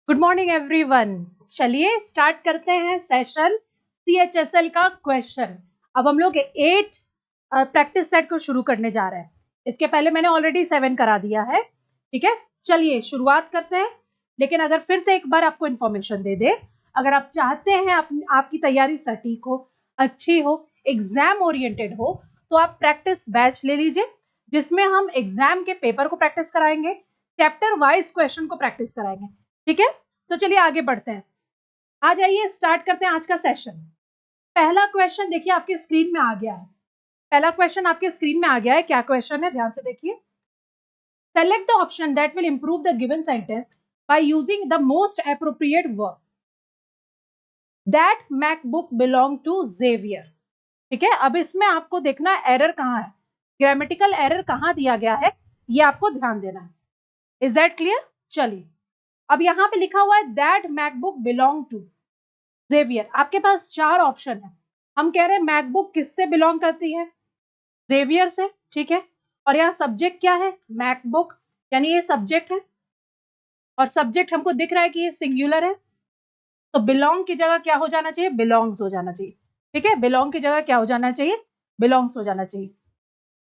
Good morning everyone. चलिए start करते हैं सेशन CHSL का क्वेश्चन। अब हम लोग 8 प्रैक्टिस सेट को शुरू करने जा रहे हैं। इसके पहले मैंने ऑलरेडी 7 करा दिया है। ठीक है, चलिए शुरुआत करते हैं। लेकिन अगर फिर से एक बार आपको इन्फॉर्मेशन दे दे, अगर आप चाहते हैं आपकी तैयारी सटीक हो, अच्छी हो, एग्जाम ओरिएंटेड हो, तो आप प्रैक्टिस बैच ले लीजिए, जिसमें हम एग्जाम के पेपर को प्रैक्टिस कराएंगे, चैप्टर वाइज क्वेश्चन को प्रैक्टिस कराएंगे। ठीक है, तो चलिए आगे बढ़ते हैं। आ जाइए, स्टार्ट करते हैं आज का सेशन। पहला क्वेश्चन देखिए आपकी स्क्रीन में आ गया है। पहला क्वेश्चन आपके स्क्रीन में आ गया है। क्या क्वेश्चन है, ध्यान से देखिए। Select the option that will improve the given sentence by using the most appropriate verb. That MacBook belong to Xavier. ठीक है, अब इसमें आपको देखना एरर कहाँ है, ग्रामेटिकल एरर कहाँ दिया गया है, ये आपको ध्यान देना है। Is that clear? चलिए, अब यहाँ पे लिखा हुआ है that MacBook belong to Xavier. आपके पास 4 ऑप्शन है। हम कह रहे हैं मैकबुक किससे बिलोंग करती है? जेवियर से। ठीक है, और यहाँ सब्जेक्ट क्या है? मैकबुक, यानी ये सब्जेक्ट है, और सब्जेक्ट हमको दिख रहा है कि ये सिंगुलर है, तो बिलोंग की जगह क्या हो जाना चाहिए? बिलोंग्स हो जाना चाहिए। ठीक है, बिलोंग की जगह क्या हो जाना चाहिए? बिलोंग्स हो जाना चाहिए।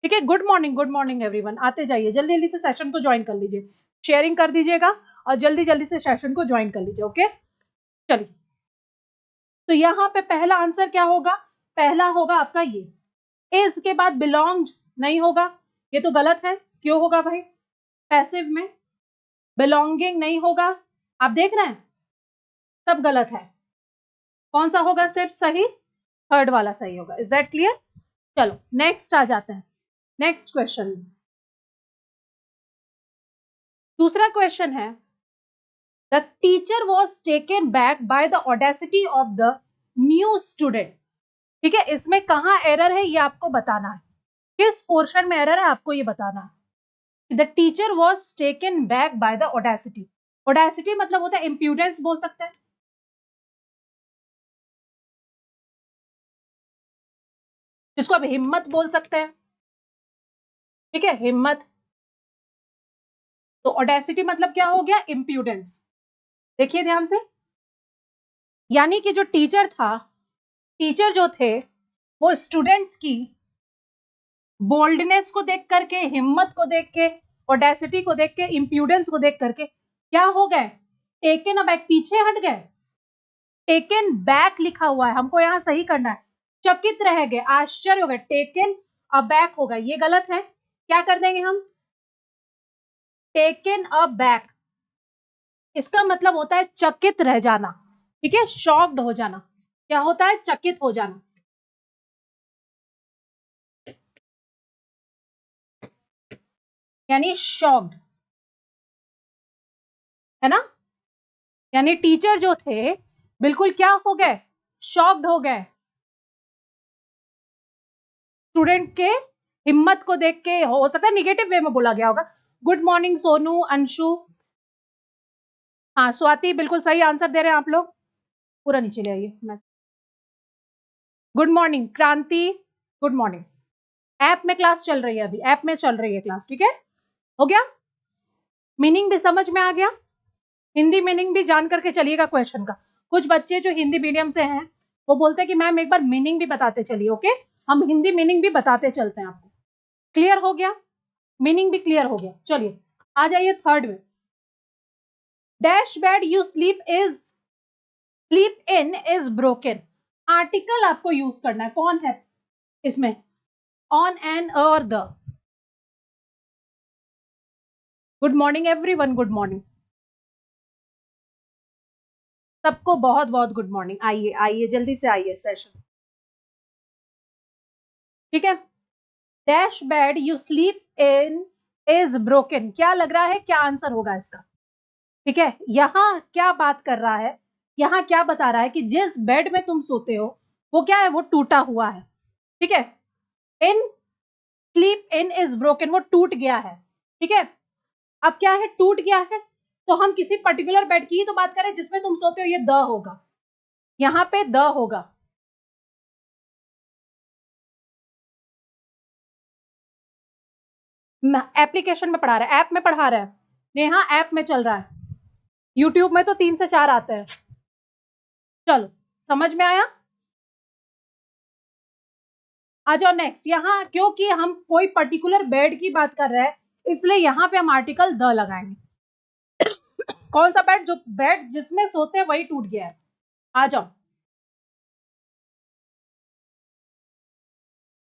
ठीक है, गुड मॉर्निंग एवरीवन। आते जाइए, जल्दी जल्दी से सेशन को ज्वाइन कर लीजिए, शेयरिंग कर दीजिएगा और जल्दी जल्दी से सेशन को ज्वाइन कर लीजिए। ओके, चलिए, तो यहाँ पे पहला आंसर क्या होगा? पहला होगा आपका ये। इज के बाद बिलोंग्ड नहीं होगा, ये तो गलत है। क्यों होगा भाई? पैसिव में बिलोंगिंग नहीं होगा। आप देख रहे हैं, सब गलत है। कौन सा होगा सिर्फ सही? थर्ड वाला सही होगा। Is that clear? चलो नेक्स्ट आ जाते हैं, नेक्स्ट क्वेश्चन। दूसरा क्वेश्चन है, the teacher was taken back by the audacity of the new student. ठीक है, इसमें कहाँ एरर है ये आपको बताना है। किस पोर्शन में एरर है आपको ये बताना है। The teacher was taken back by the audacity. Audacity मतलब होता है इंप्यूडेंस, बोल सकते हैं, जिसको आप हिम्मत बोल सकते हैं। ठीक है, हिम्मत। तो ऑडेसिटी मतलब क्या हो गया? इंप्यूडेंस। देखिए ध्यान से, यानी कि जो टीचर था, टीचर जो थे, वो स्टूडेंट्स की बोल्डनेस को देख करके, हिम्मत को देख के, ऑडेसिटी को देख के, इंप्यूडेंस को देख करके क्या हो गए? टेकन अबैक, पीछे हट गए। टेकन बैक लिखा हुआ है, हमको यहां सही करना है। चकित रह गए, आश्चर्य हो गए। टेकन अबैक होगा, ये गलत है। क्या कर देंगे हम? टेकन अबैक, इसका मतलब होता है चकित रह जाना। ठीक है, शॉक्ड हो जाना। क्या होता है? चकित हो जाना। यानी शॉक्ड, है ना? यानी टीचर जो थे बिल्कुल क्या हो गए? शॉक्ड हो गए स्टूडेंट के हिम्मत को देख के। हो सकता है निगेटिव वे में बोला गया होगा। गुड मॉर्निंग सोनू, अंशु, हाँ स्वाति, बिल्कुल सही आंसर दे रहे हैं आप लोग। पूरा नीचे ले आइए। गुड मॉर्निंग क्रांति, गुड मॉर्निंग। ऐप में क्लास चल रही है, अभी ऐप में चल रही है क्लास। ठीक है, हो गया? मीनिंग भी समझ में आ गया? हिंदी मीनिंग भी जान करके चलिएगा क्वेश्चन का। कुछ बच्चे जो हिंदी मीडियम से हैं वो बोलते हैं कि मैम एक बार मीनिंग भी बताते चलिए। ओके, हम हिंदी मीनिंग भी बताते चलते हैं आपको। क्लियर हो गया? मीनिंग भी क्लियर हो गया। चलिए आ जाइए थर्ड में। Dash bed you sleep in is broken. Article आपको यूज करना है। कौन है इसमें? ऑन एन और the. Good morning everyone, good morning सबको, बहुत बहुत गुड मॉर्निंग। आइए आइए, जल्दी से आइए सेशन। ठीक है, dash bed you sleep in is broken. क्या लग रहा है, क्या आंसर होगा इसका? ठीक है, यहां क्या बात कर रहा है, यहां क्या बता रहा है कि जिस बेड में तुम सोते हो वो क्या है? वो टूटा हुआ है। ठीक है, in sleep in is broken, वो टूट गया है। ठीक है, अब क्या है? टूट गया है, तो हम किसी पर्टिकुलर बेड की ही तो बात करें जिसमें तुम सोते हो। ये द होगा, यहां पे द होगा। एप्लीकेशन में पढ़ा रहा है, ऐप में पढ़ा रहा है, नेहा ऐप में चल रहा है। यूट्यूब में तो 3 से 4 आते हैं। चलो समझ में आया? आ जाओ नेक्स्ट। यहाँ क्योंकि हम कोई पर्टिकुलर बेड की बात कर रहे हैं इसलिए यहाँ पे हम आर्टिकल द लगाएंगे। कौन सा बेड? जो बेड जिसमें सोते हैं वही टूट गया है। आ जाओ।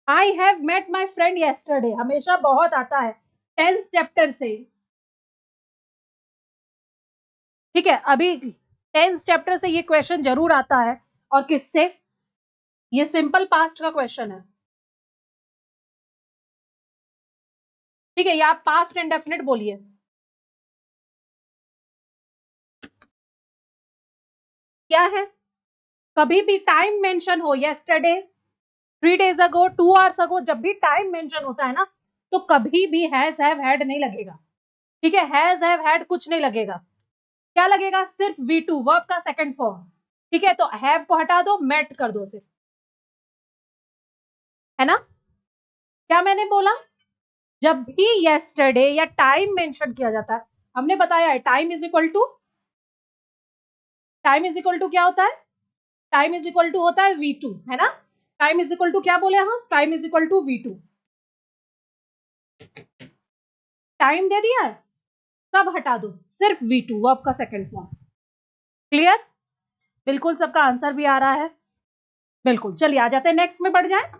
I have met my friend yesterday हमेशा बहुत आता है 10th चैप्टर से। ठीक है, अभी 10th चैप्टर से ये क्वेश्चन जरूर आता है। और किससे? ये सिंपल पास्ट का क्वेश्चन है। ठीक है, ये आप पास्ट इंडेफिनिट बोलिए। क्या है? कभी भी टाइम मेंशन हो, yesterday, 3 days ago, 2 hours ago, जब भी टाइम मेंशन होता है ना तो कभी भी हैज हैव हैड नहीं लगेगा। ठीक है, हैज हैव हैड कुछ नहीं लगेगा। क्या लगेगा? सिर्फ V2 वर्ब का सेकंड फॉर्म। ठीक है, तो हैव को हटा दो, मेट कर दो सिर्फ, है ना? क्या मैंने बोला? जब भी येस्टरडे या टाइम मेंशन किया जाता है, हमने बताया है टाइम इज इक्वल टू क्या होता है? टाइम इज इक्वल टू होता है V2, है ना? टाइम इज इक्वल टू क्या बोले हम? Time is equal to V2। Time दे दिया है, सब हटा दो, सिर्फ V2 वर्ब का सेकंड फॉर्म। क्लियर? बिल्कुल, सबका आंसर भी आ रहा है। बिल्कुल, चलिए आ जाते हैं नेक्स्ट में बढ़ जाए।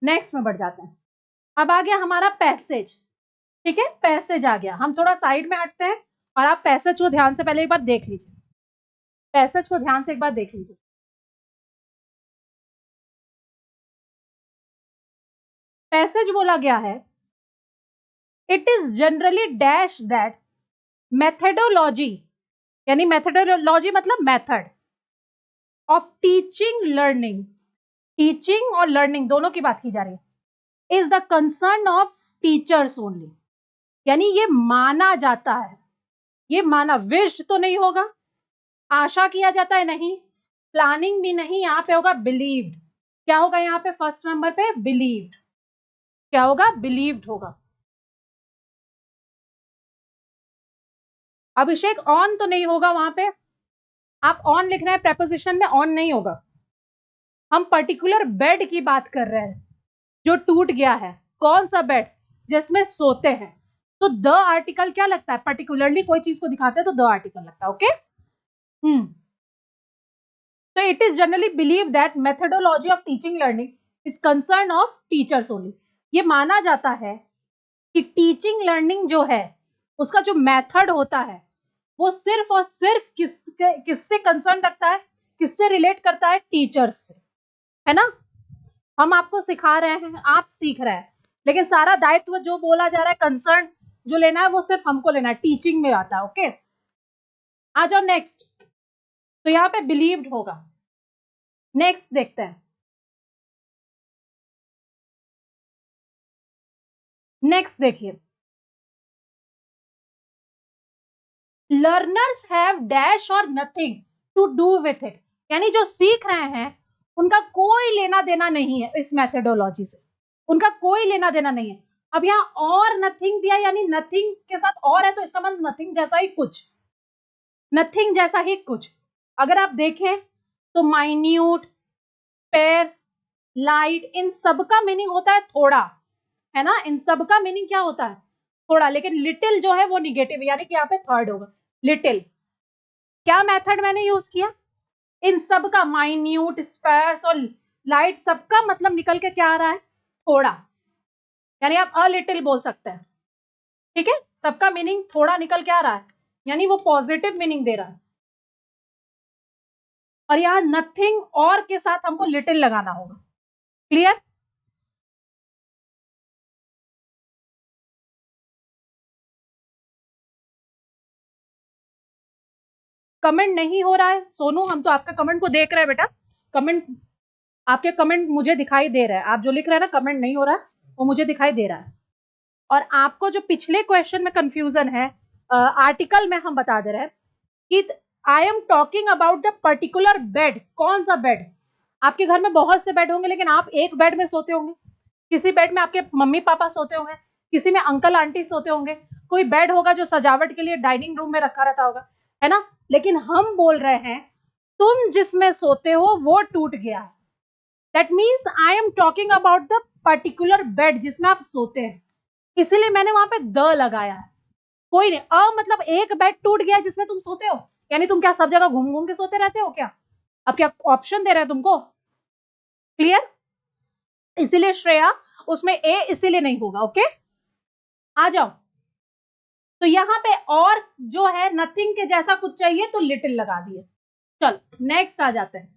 नेक्स्ट में बढ़ जाते हैं। अब आ गया हमारा पैसेज। ठीक है, पैसेज आ गया। हम थोड़ा साइड में हटते हैं और आप पैसेज को ध्यान से पहले एक बार देख लीजिए। पैसेज को ध्यान से एक बार देख लीजिए। पैसेज बोला गया है, it is generally dash that methodology, यानी मेथडोलॉजी मतलब method of teaching learning, teaching और लर्निंग दोनों की बात की जा रही है, is the concern of teachers only. यानी ये माना जाता है, ये माना, विश्ड तो नहीं होगा, आशा किया जाता है नहीं, प्लानिंग भी नहीं, यहाँ पे होगा बिलीव्ड। क्या होगा यहाँ पे फर्स्ट नंबर पे? बिलीव्ड। क्या होगा? बिलीव्ड होगा। अभिषेक ऑन तो नहीं होगा वहां पे, आप ऑन लिख रहे हैं प्रेपोजिशन में, ऑन नहीं होगा। हम पर्टिकुलर बेड की बात कर रहे हैं जो टूट गया है। कौन सा बेड? जिसमें सोते हैं। तो द आर्टिकल क्या लगता है? पर्टिकुलरली कोई चीज को दिखाते हैं तो द आर्टिकल लगता है। ओके। तो it is generally believe that methodology of teaching learning is concern of teachers only. ये माना जाता है कि टीचिंग लर्निंग जो है उसका जो मेथड होता है वो सिर्फ और सिर्फ किससे कंसर्न रखता है, किससे रिलेट करता है? टीचर्स से, है ना? हम आपको सिखा रहे हैं, आप सीख रहे हैं, लेकिन सारा दायित्व जो बोला जा रहा है, कंसर्न जो लेना है वो सिर्फ हमको लेना है, टीचिंग में आता है। ओके, आ जाओ नेक्स्ट। तो यहाँ पे बिलीव्ड होगा। नेक्स्ट देखते हैं। नेक्स्ट देखिए, लर्नर्स हैव डैश और nothing to do with it. यानी जो सीख रहे हैं उनका कोई लेना देना नहीं है इस मेथडोलॉजी से, उनका कोई लेना देना नहीं है। अब यहाँ और नथिंग दिया, यानी नथिंग के साथ और है तो इसका मतलब नथिंग जैसा ही कुछ, नथिंग जैसा ही कुछ। अगर आप देखें तो माइन्यूट, पेयर्स, लाइट, इन सब का मीनिंग होता है थोड़ा, है ना? इन सब का मीनिंग क्या होता है? थोड़ा। लेकिन लिटिल जो है वो निगेटिव, यानी कि यहाँ पे थर्ड होगा, लिटिल। क्या मेथड मैंने यूज किया? इन सब का, माइन्यूट, स्पेयर्स और लाइट, सबका मतलब निकल के क्या आ रहा है? थोड़ा। यानी आप अ लिटिल बोल सकते हैं। ठीक है, सबका मीनिंग थोड़ा निकल के आ रहा है, यानी वो पॉजिटिव मीनिंग दे रहा है। और यहाँ नथिंग और के साथ हमको लिटिल लगाना होगा। क्लियर? कमेंट नहीं हो रहा है सोनू, हम तो आपका कमेंट को देख रहे हैं बेटा। कमेंट, आपके कमेंट मुझे दिखाई दे रहा है, आप जो लिख रहे हैं ना, कमेंट नहीं हो रहा है, वो मुझे दिखाई दे रहा है। और आपको जो पिछले क्वेश्चन में कंफ्यूजन है, आर्टिकल में हम बता दे रहे हैं कि I am talking about the particular bed. कौन सा बेड? आपके घर में बहुत से बेड होंगे, लेकिन आप एक बेड में सोते होंगे। किसी बेड में आपके मम्मी पापा सोते होंगे, किसी में अंकल आंटी सोते होंगे, कोई बेड होगा जो सजावट के लिए डाइनिंग रूम में रखा रहता होगा, है ना, लेकिन हम बोल रहे हैं तुम जिसमें सोते हो वो टूट गया है। That means I am talking about the particular bed जिसमें आप सोते हैं, इसीलिए मैंने वहां पे द लगाया है। कोई नहीं, मतलब एक बेड टूट गया जिसमें तुम सोते हो, यानी तुम क्या सब जगह घूम घूम के सोते रहते हो क्या? अब क्या ऑप्शन दे रहे हैं तुमको? क्लियर? इसीलिए श्रेया उसमें ए इसीलिए नहीं होगा। ओके, आ जाओ। तो यहां पे और जो है नथिंग के जैसा कुछ चाहिए तो लिटिल लगा दिए। चलो नेक्स्ट आ जाते हैं।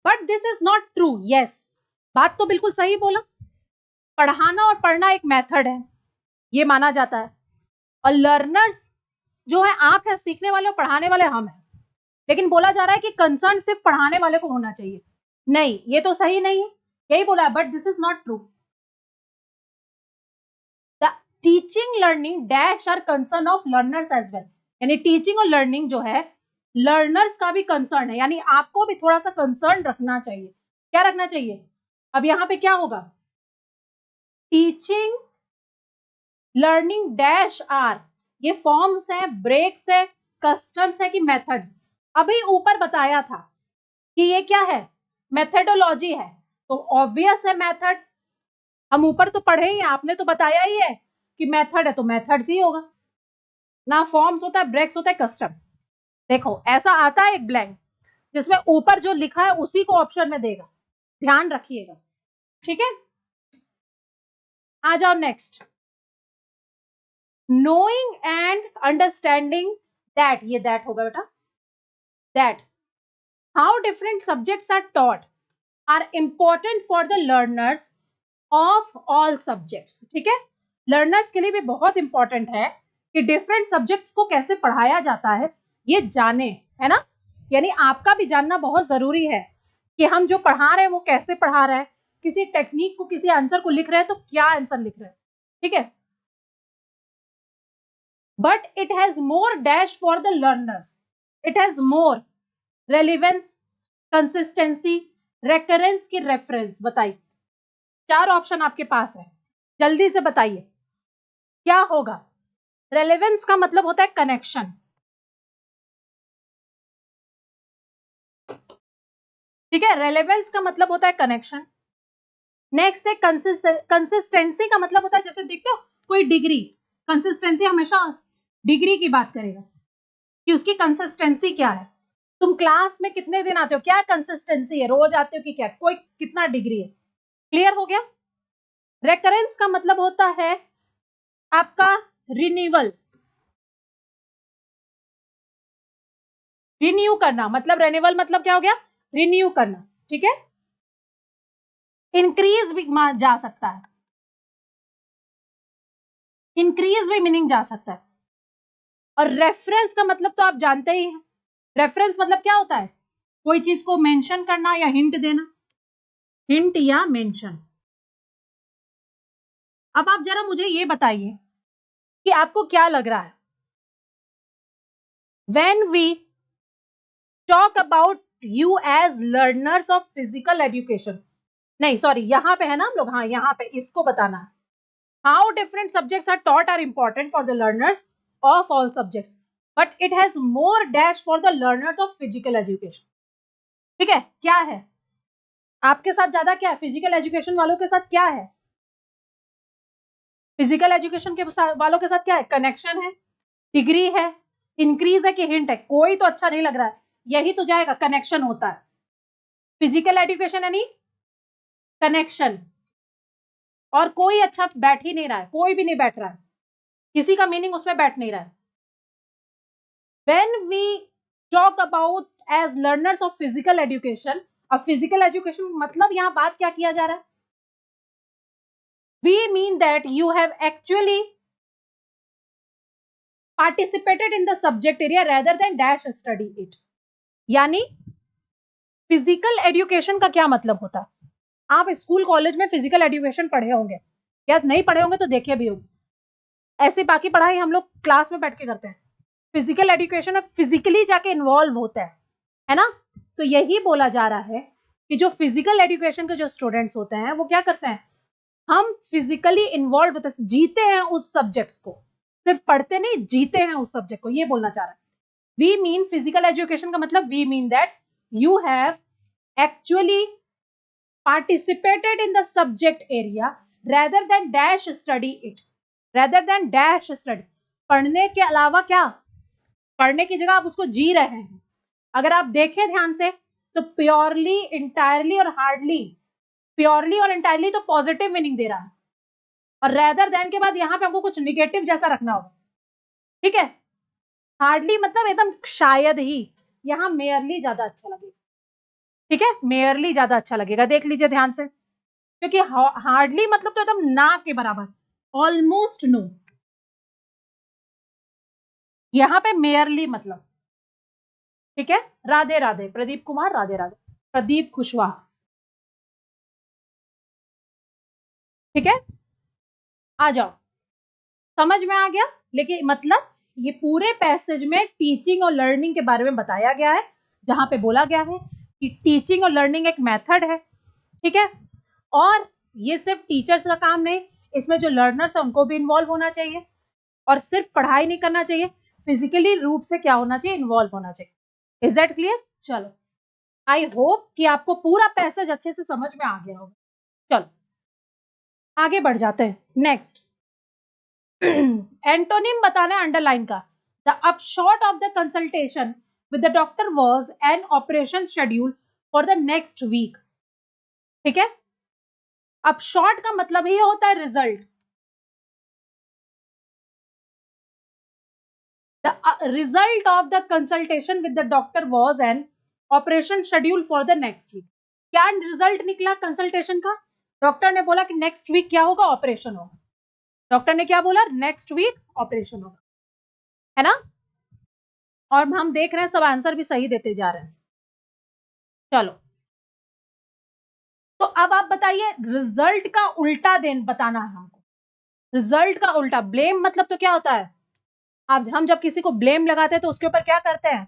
But this is not true. Yes, बात तो बिल्कुल सही बोला। पढ़ाना और पढ़ना एक मेथड है, ये माना जाता है। और लर्नर्स जो है आप है, सीखने वाले और पढ़ाने वाले हम हैं। लेकिन बोला जा रहा है कि कंसर्न सिर्फ पढ़ाने वाले को होना चाहिए। नहीं, ये तो सही नहीं है, यही बोला है, but this is not true. The teaching learning dash are concern of learners as well. यानी टीचिंग और लर्निंग जो है लर्नर्स का भी कंसर्न है, यानी आपको भी थोड़ा सा कंसर्न रखना चाहिए। क्या रखना चाहिए? अब यहां पे क्या होगा? टीचिंग लर्निंग डैश आर, ये फॉर्म्स है, ब्रेक्स है, कस्टम्स है कि मेथड्स? अभी ऊपर बताया था कि ये क्या है, मेथडोलॉजी है, तो ऑब्वियस है मेथड्स। हम ऊपर तो पढ़े ही, आपने तो बताया ही है कि मेथड है तो मेथड्स ही होगा ना। फॉर्म्स होता है, ब्रेक्स होता है, कस्टम। देखो ऐसा आता है एक ब्लैंक जिसमें ऊपर जो लिखा है उसी को ऑप्शन में देगा, ध्यान रखिएगा। ठीक है, आ जाओ next. Knowing and understanding that, ये दैट होगा बेटा, that how different subjects are taught are important for the learners of all subjects. ठीक है, लर्नर्स के लिए भी बहुत इंपॉर्टेंट है कि डिफरेंट सब्जेक्ट्स को कैसे पढ़ाया जाता है ये जाने, है ना। यानी आपका भी जानना बहुत जरूरी है कि हम जो पढ़ा रहे हैं वो कैसे पढ़ा रहे हैं, किसी टेक्निक को, किसी आंसर को लिख रहे हैं तो क्या आंसर लिख रहे हैं। ठीक है, but it has more dash for the learners, it has more relevance, consistency, recurrence की रेफरेंस। बताइए, 4 ऑप्शन आपके पास है, जल्दी से बताइए क्या होगा। रेलेवेंस का मतलब होता है कनेक्शन। ठीक है, रेलेवेंस का मतलब होता है कनेक्शन। नेक्स्ट है कंसिस्टेंसी का मतलब होता है, जैसे देखते हो कोई डिग्री, कंसिस्टेंसी हमेशा डिग्री की बात करेगा कि उसकी कंसिस्टेंसी क्या है। तुम क्लास में कितने दिन आते हो, क्या कंसिस्टेंसी है, रोज आते हो कि क्या, कोई कितना डिग्री है। क्लियर हो गया। रेकरेंस का मतलब होता है आपका रिन्यूअल, रिन्यू करना, मतलब रिन्यूअल मतलब क्या हो गया, रिन्यू करना। ठीक है, इंक्रीज भी जा सकता है, इंक्रीज भी मीनिंग जा सकता है। और रेफरेंस का मतलब तो आप जानते ही हैं, रेफरेंस मतलब क्या होता है, कोई चीज को मेंशन करना या हिंट देना, हिंट या मेंशन। अब आप जरा मुझे ये बताइए कि आपको क्या लग रहा है, when we talk about you as learners of physical education, नहीं सॉरी यहाँ पे है ना हम लोग, हाँ यहाँ पे इसको बताना है, how different subjects are taught are important for the learners of all subjects but it has more dash for the learners of physical education। ठीक है, क्या है आपके साथ ज्यादा, क्या है फिजिकल एजुकेशन वालों के साथ क्या है, फिजिकल एजुकेशन के वालों के साथ क्या है, कनेक्शन है, डिग्री है, इंक्रीज है कि हिंट है। कोई तो अच्छा नहीं लग रहा है, यही तो जाएगा, कनेक्शन होता है। फिजिकल एजुकेशन यानी कनेक्शन, और कोई अच्छा बैठ ही नहीं रहा है, कोई भी नहीं बैठ रहा है, किसी का मीनिंग उसमें बैठ नहीं रहा है। When we talk about as learners of physical education, अब फिजिकल एजुकेशन मतलब यहाँ बात क्या किया जा रहा है, we mean that you have actually participated in the subject area rather than dash study it। यानी फिजिकल एजुकेशन का क्या मतलब होता है, आप स्कूल कॉलेज में फिजिकल एजुकेशन पढ़े होंगे या नहीं पढ़े होंगे तो देखे भी होंगे, ऐसी बाकी पढ़ाई हम लोग क्लास में बैठ के करते हैं। फिजिकल एजुकेशन में फिजिकली जाके इन्वॉल्व होता है ना। तो यही बोला जा रहा है कि जो फिजिकल एजुकेशन के जो स्टूडेंट्स होते हैं वो क्या करते हैं, हम फिजिकली इन्वॉल्व होते हैं, जीते हैं उस सब्जेक्ट को, सिर्फ पढ़ते नहीं, जीते हैं उस सब्जेक्ट को, ये बोलना चाह रहा है। वी मीन फिजिकल एजुकेशन का मतलब we mean that you have actually participated in the subject area rather than dash study it, rather than dash study। पढ़ने के अलावा क्या, पढ़ने की जगह आप उसको जी रहे हैं। अगर आप देखें ध्यान से तो प्योरली, इंटायरली और हार्डली, प्योरली और इंटायरली तो पॉजिटिव मीनिंग दे रहा है, और रेदर देन के बाद यहाँ पे हमको कुछ निगेटिव जैसा रखना होगा, ठीक है। हार्डली मतलब एकदम शायद ही, यहाँ मेयरली ज्यादा अच्छा लगेगा, ठीक है, मेयरली ज्यादा अच्छा लगेगा, देख लीजिए ध्यान से, क्योंकि हार्डली मतलब तो एकदम ना के बराबर, ऑलमोस्ट नो। यहाँ पे मेयरली मतलब, ठीक है। राधे राधे प्रदीप कुमार, राधे राधे प्रदीप कुशवाहा, ठीक है। आ जाओ, समझ में आ गया। लेकिन मतलब ये पूरे पैसेज में टीचिंग और लर्निंग के बारे में बताया गया है, जहां पे बोला गया है कि टीचिंग और लर्निंग एक मेथड है, ठीक है। और ये सिर्फ टीचर्स का काम नहीं, इसमें जो लर्नर्स है उनको भी इन्वॉल्व होना चाहिए, और सिर्फ पढ़ाई नहीं करना चाहिए, फिजिकली रूप से क्या होना चाहिए, इन्वॉल्व होना चाहिए। Is that clear? चलो, आई होप कि आपको पूरा पैसेज अच्छे से समझ में आ गया होगा। चलो आगे बढ़ जाते हैं। नेक्स्ट एंटोनिम बताना है अंडरलाइन का। The upshot of the consultation with the doctor was an operation schedule for the next week, ठीक है। अपशॉट का मतलब ही होता है result. The result of the consultation with the doctor was an operation schedule for the next week. क्या result निकला consultation का? डॉक्टर ने बोला कि नेक्स्ट वीक क्या होगा, ऑपरेशन होगा। डॉक्टर ने क्या बोला? नेक्स्ट वीक ऑपरेशन होगा, है ना। और हम देख रहे हैं सब आंसर भी सही देते जा रहे हैं। चलो, तो अब आप बताइए, रिजल्ट का उल्टा देन बताना है हमको। रिजल्ट का उल्टा, ब्लेम मतलब तो क्या होता है, अब हम जब किसी को ब्लेम लगाते हैं तो उसके ऊपर क्या करते हैं,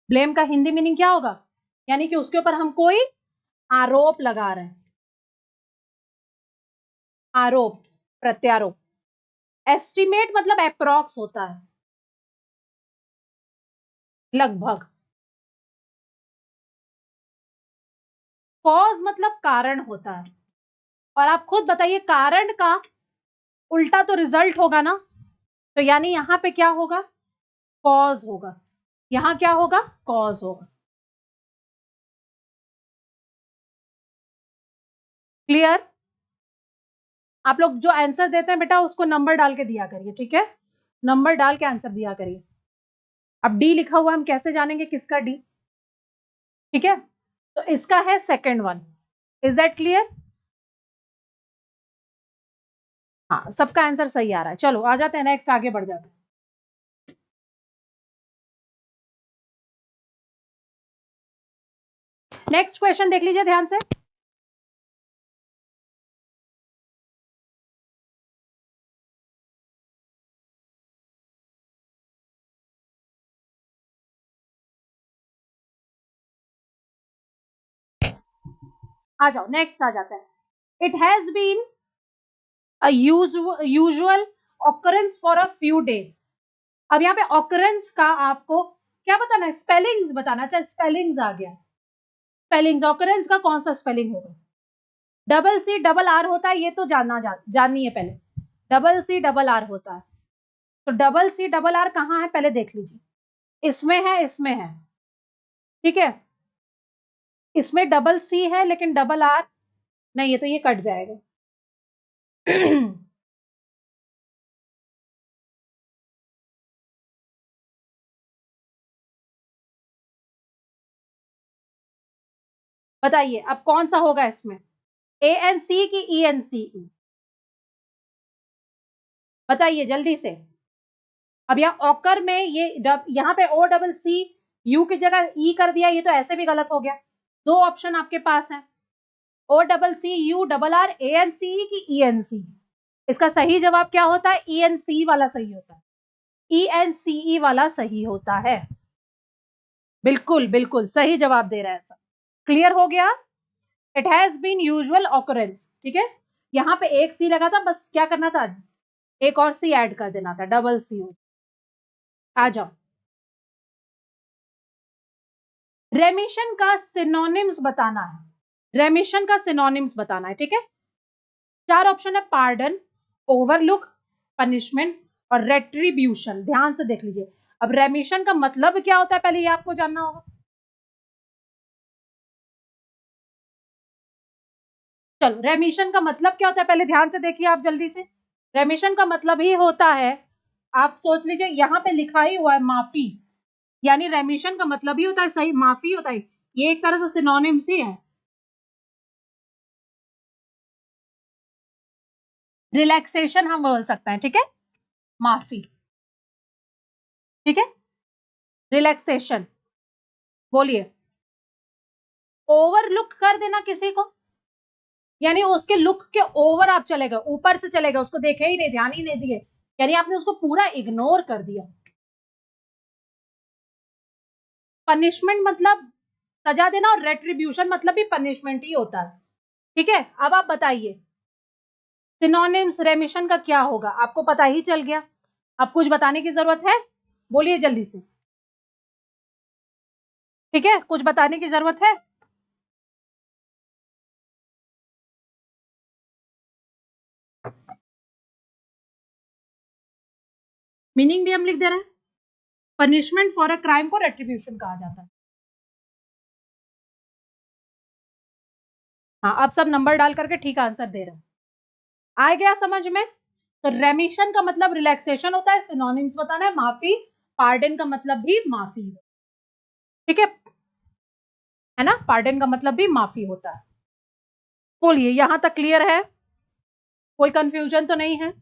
ब्लेम का हिंदी मीनिंग क्या होगा, यानी कि उसके ऊपर हम कोई आरोप लगा रहे हैं, आरोप, प्रत्यारोप। एस्टिमेट मतलब अप्रॉक्स होता है, लगभग। कॉज मतलब कारण होता है, और आप खुद बताइए कारण का उल्टा तो रिजल्ट होगा ना, तो यानी यहां पे क्या होगा, कॉज होगा। यहां क्या होगा, कॉज होगा। क्लियर? आप लोग जो आंसर देते हैं बेटा उसको नंबर डाल के दिया करिए, ठीक है, नंबर डाल के आंसर दिया करिए। अब डी लिखा हुआ, हम कैसे जानेंगे किसका डी, ठीक है। तो इसका है second one. Is that clear? हाँ, सबका आंसर सही आ रहा है। चलो आ जाते हैं नेक्स्ट, आगे बढ़ जाते हैं। नेक्स्ट क्वेश्चन देख लीजिए ध्यान से। आ जाओ, नेक्स्ट आ जाता है। It has been a usual occurrence for a few days. अब यहाँ पे ऑकरेंस का आपको क्या बताना है, स्पेलिंग्स बताना। अच्छा, स्पेलिंग्स आ गया, स्पेलिंग्स। ऑकरेंस का कौन सा स्पेलिंग होगा, डबल सी डबल आर होता है, ये तो जाननी है पहले। डबल सी डबल आर होता है, तो डबल सी डबल आर कहाँ है पहले देख लीजिए। इसमें है, इसमें है, ठीक है। इसमें डबल सी है लेकिन डबल आर नहीं है, तो ये कट जाएगा। बताइए अब कौन सा होगा इसमें, ए एन सी की ई एन सी ई, बताइए जल्दी से। अब यहाँ ऑकर में ये यहाँ पे ओ डबल सी यू की जगह ई कर दिया, ये तो ऐसे भी गलत हो गया। दो ऑप्शन आपके पास है, O double C U double R, A N C की ई एन सी। इसका सही जवाब क्या होता है, ई एन सी वाला सही होता है, ई एन सी ई वाला सही होता है। बिल्कुल बिल्कुल सही जवाब दे रहा है सब। क्लियर हो गया? It has been usual occurrence, ठीक है। यहाँ पे एक सी लगा था, बस क्या करना था, एक और सी ऐड कर देना था, डबल सी हो। आ जाओ, रेमिशन का सिनोनिम्स बताना है, रेमिशन का सिनोनिम्स बताना है, ठीक है। 4 ऑप्शन है, पार्डन, ओवरलुक, पनिशमेंट और रेट्रीब्यूशन। ध्यान से देख लीजिए। अब रेमिशन का मतलब क्या होता है, पहले ये आपको जानना होगा। चलो, रेमिशन का मतलब क्या होता है पहले ध्यान से देखिए आप जल्दी से। रेमिशन का मतलब ही होता है, आप सोच लीजिए यहाँ पे लिखा ही हुआ है माफी, यानी रेमिशन का मतलब ही होता है सही माफी होता है। ये एक तरह से सिनोनिम्स ही है। रिलैक्सेशन हम बोल सकते हैं, ठीक है, माफी, ठीक है, रिलैक्सेशन। बोलिए, ओवरलुक कर देना किसी को, यानी उसके लुक के ओवर आप चले गए, ऊपर से चले गए, उसको देखे ही नहीं, ध्यान ही नहीं दिए, यानी आपने उसको पूरा इग्नोर कर दिया। पनिशमेंट मतलब सजा देना, और रेट्रीब्यूशन मतलब भी पनिशमेंट ही होता है, ठीक है। अब आप बताइए सिनोनिम्स रेमिशन का क्या होगा, आपको पता ही चल गया, अब कुछ बताने की जरूरत है, बोलिए जल्दी से, ठीक है, कुछ बताने की जरूरत है। मीनिंग भी हम लिख दे रहे हैं, पनिशमेंट फॉर अ क्राइम को रेट्रीब्यूशन कहा जाता है। हाँ, अब सब नंबर डाल करके ठीक आंसर दे रहे हैं, आ गया समझ में। तो रेमिशन का मतलब रिलैक्सेशन होता है, सिनोनिम्स बताना है, माफी, पार्डन का मतलब भी माफी, ठीक है ना, पार्डन का मतलब भी माफी होता है। बोलिए, यहां तक क्लियर है, कोई कंफ्यूजन तो नहीं है।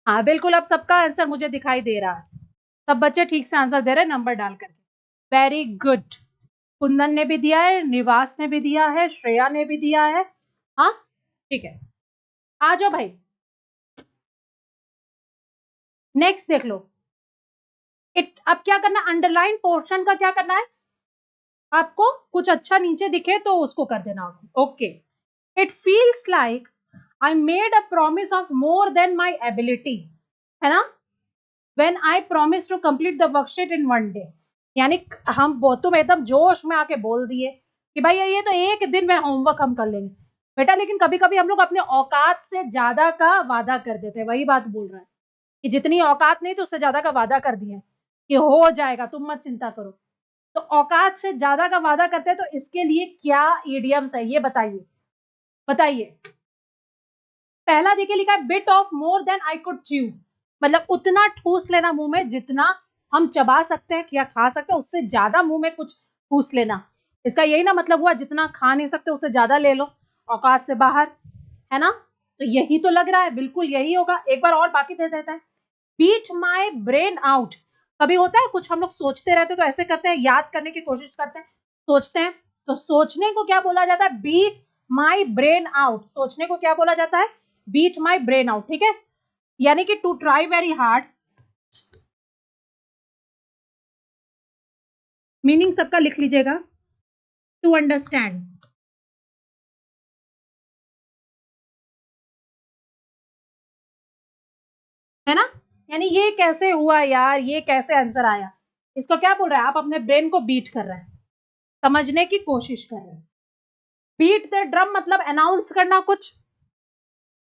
हाँ बिल्कुल, अब सबका आंसर मुझे दिखाई दे रहा है, सब बच्चे ठीक से आंसर दे रहे हैं नंबर डाल करके, वेरी गुड। कुंदन ने भी दिया है, निवास ने भी दिया है, श्रेया ने भी दिया है, हाँ ठीक है। आ जाओ भाई, नेक्स्ट देख लो। अब क्या करना, अंडरलाइन पोर्शन का क्या करना है, आपको कुछ अच्छा नीचे दिखे तो उसको कर देना होगा, okay. It feels like I made a promise of more than my ability, है ना, when I promise to complete the worksheet in 1 day, यानी हम तुम एकदम जोश में आके बोल दिए कि भाई ये तो एक दिन में होमवर्क हम कर लेंगे बेटा, लेकिन कभी कभी हम लोग अपने औकात से ज्यादा का वादा कर देते हैं, वही बात बोल रहा है कि जितनी औकात नहीं तो उससे ज्यादा का वादा कर दिए कि हो जाएगा, तुम मत चिंता करो। तो औकात से ज्यादा का वादा करते हैं, तो इसके लिए क्या इडियम्स है ये बताइए, बताइए। पहला देखिए लिखा है bit of more than I could chew, मतलब उतना ठूस लेना मुंह में जितना हम चबा सकते हैं या खा सकते हैं, उससे ज्यादा मुंह में कुछ ठूस लेना, इसका यही ना मतलब हुआ, जितना खा नहीं सकते उससे ज्यादा ले लो, औकात से बाहर, है ना। तो यही तो लग रहा है, बिल्कुल यही होगा, एक बार और बाकी दे देता है। बीट माई ब्रेन आउट, कभी होता है कुछ हम लोग सोचते रहते तो ऐसे करते हैं, याद करने की कोशिश करते हैं, सोचते हैं, तो सोचने को क्या बोला जाता है, बीट माई ब्रेन आउट, सोचने को क्या बोला जाता है, बीट माई ब्रेन आउट, ठीक है, यानी कि to try very hard. Meaning सबका लिख लीजिएगा, टू अंडरस्टैंड, है ना, यानी ये कैसे हुआ यार, ये कैसे आंसर आया, इसको क्या बोल रहा है, आप अपने ब्रेन को बीट कर रहे हैं, समझने की कोशिश कर रहे हैं। बीट द ड्रम मतलब अनाउंस करना कुछ,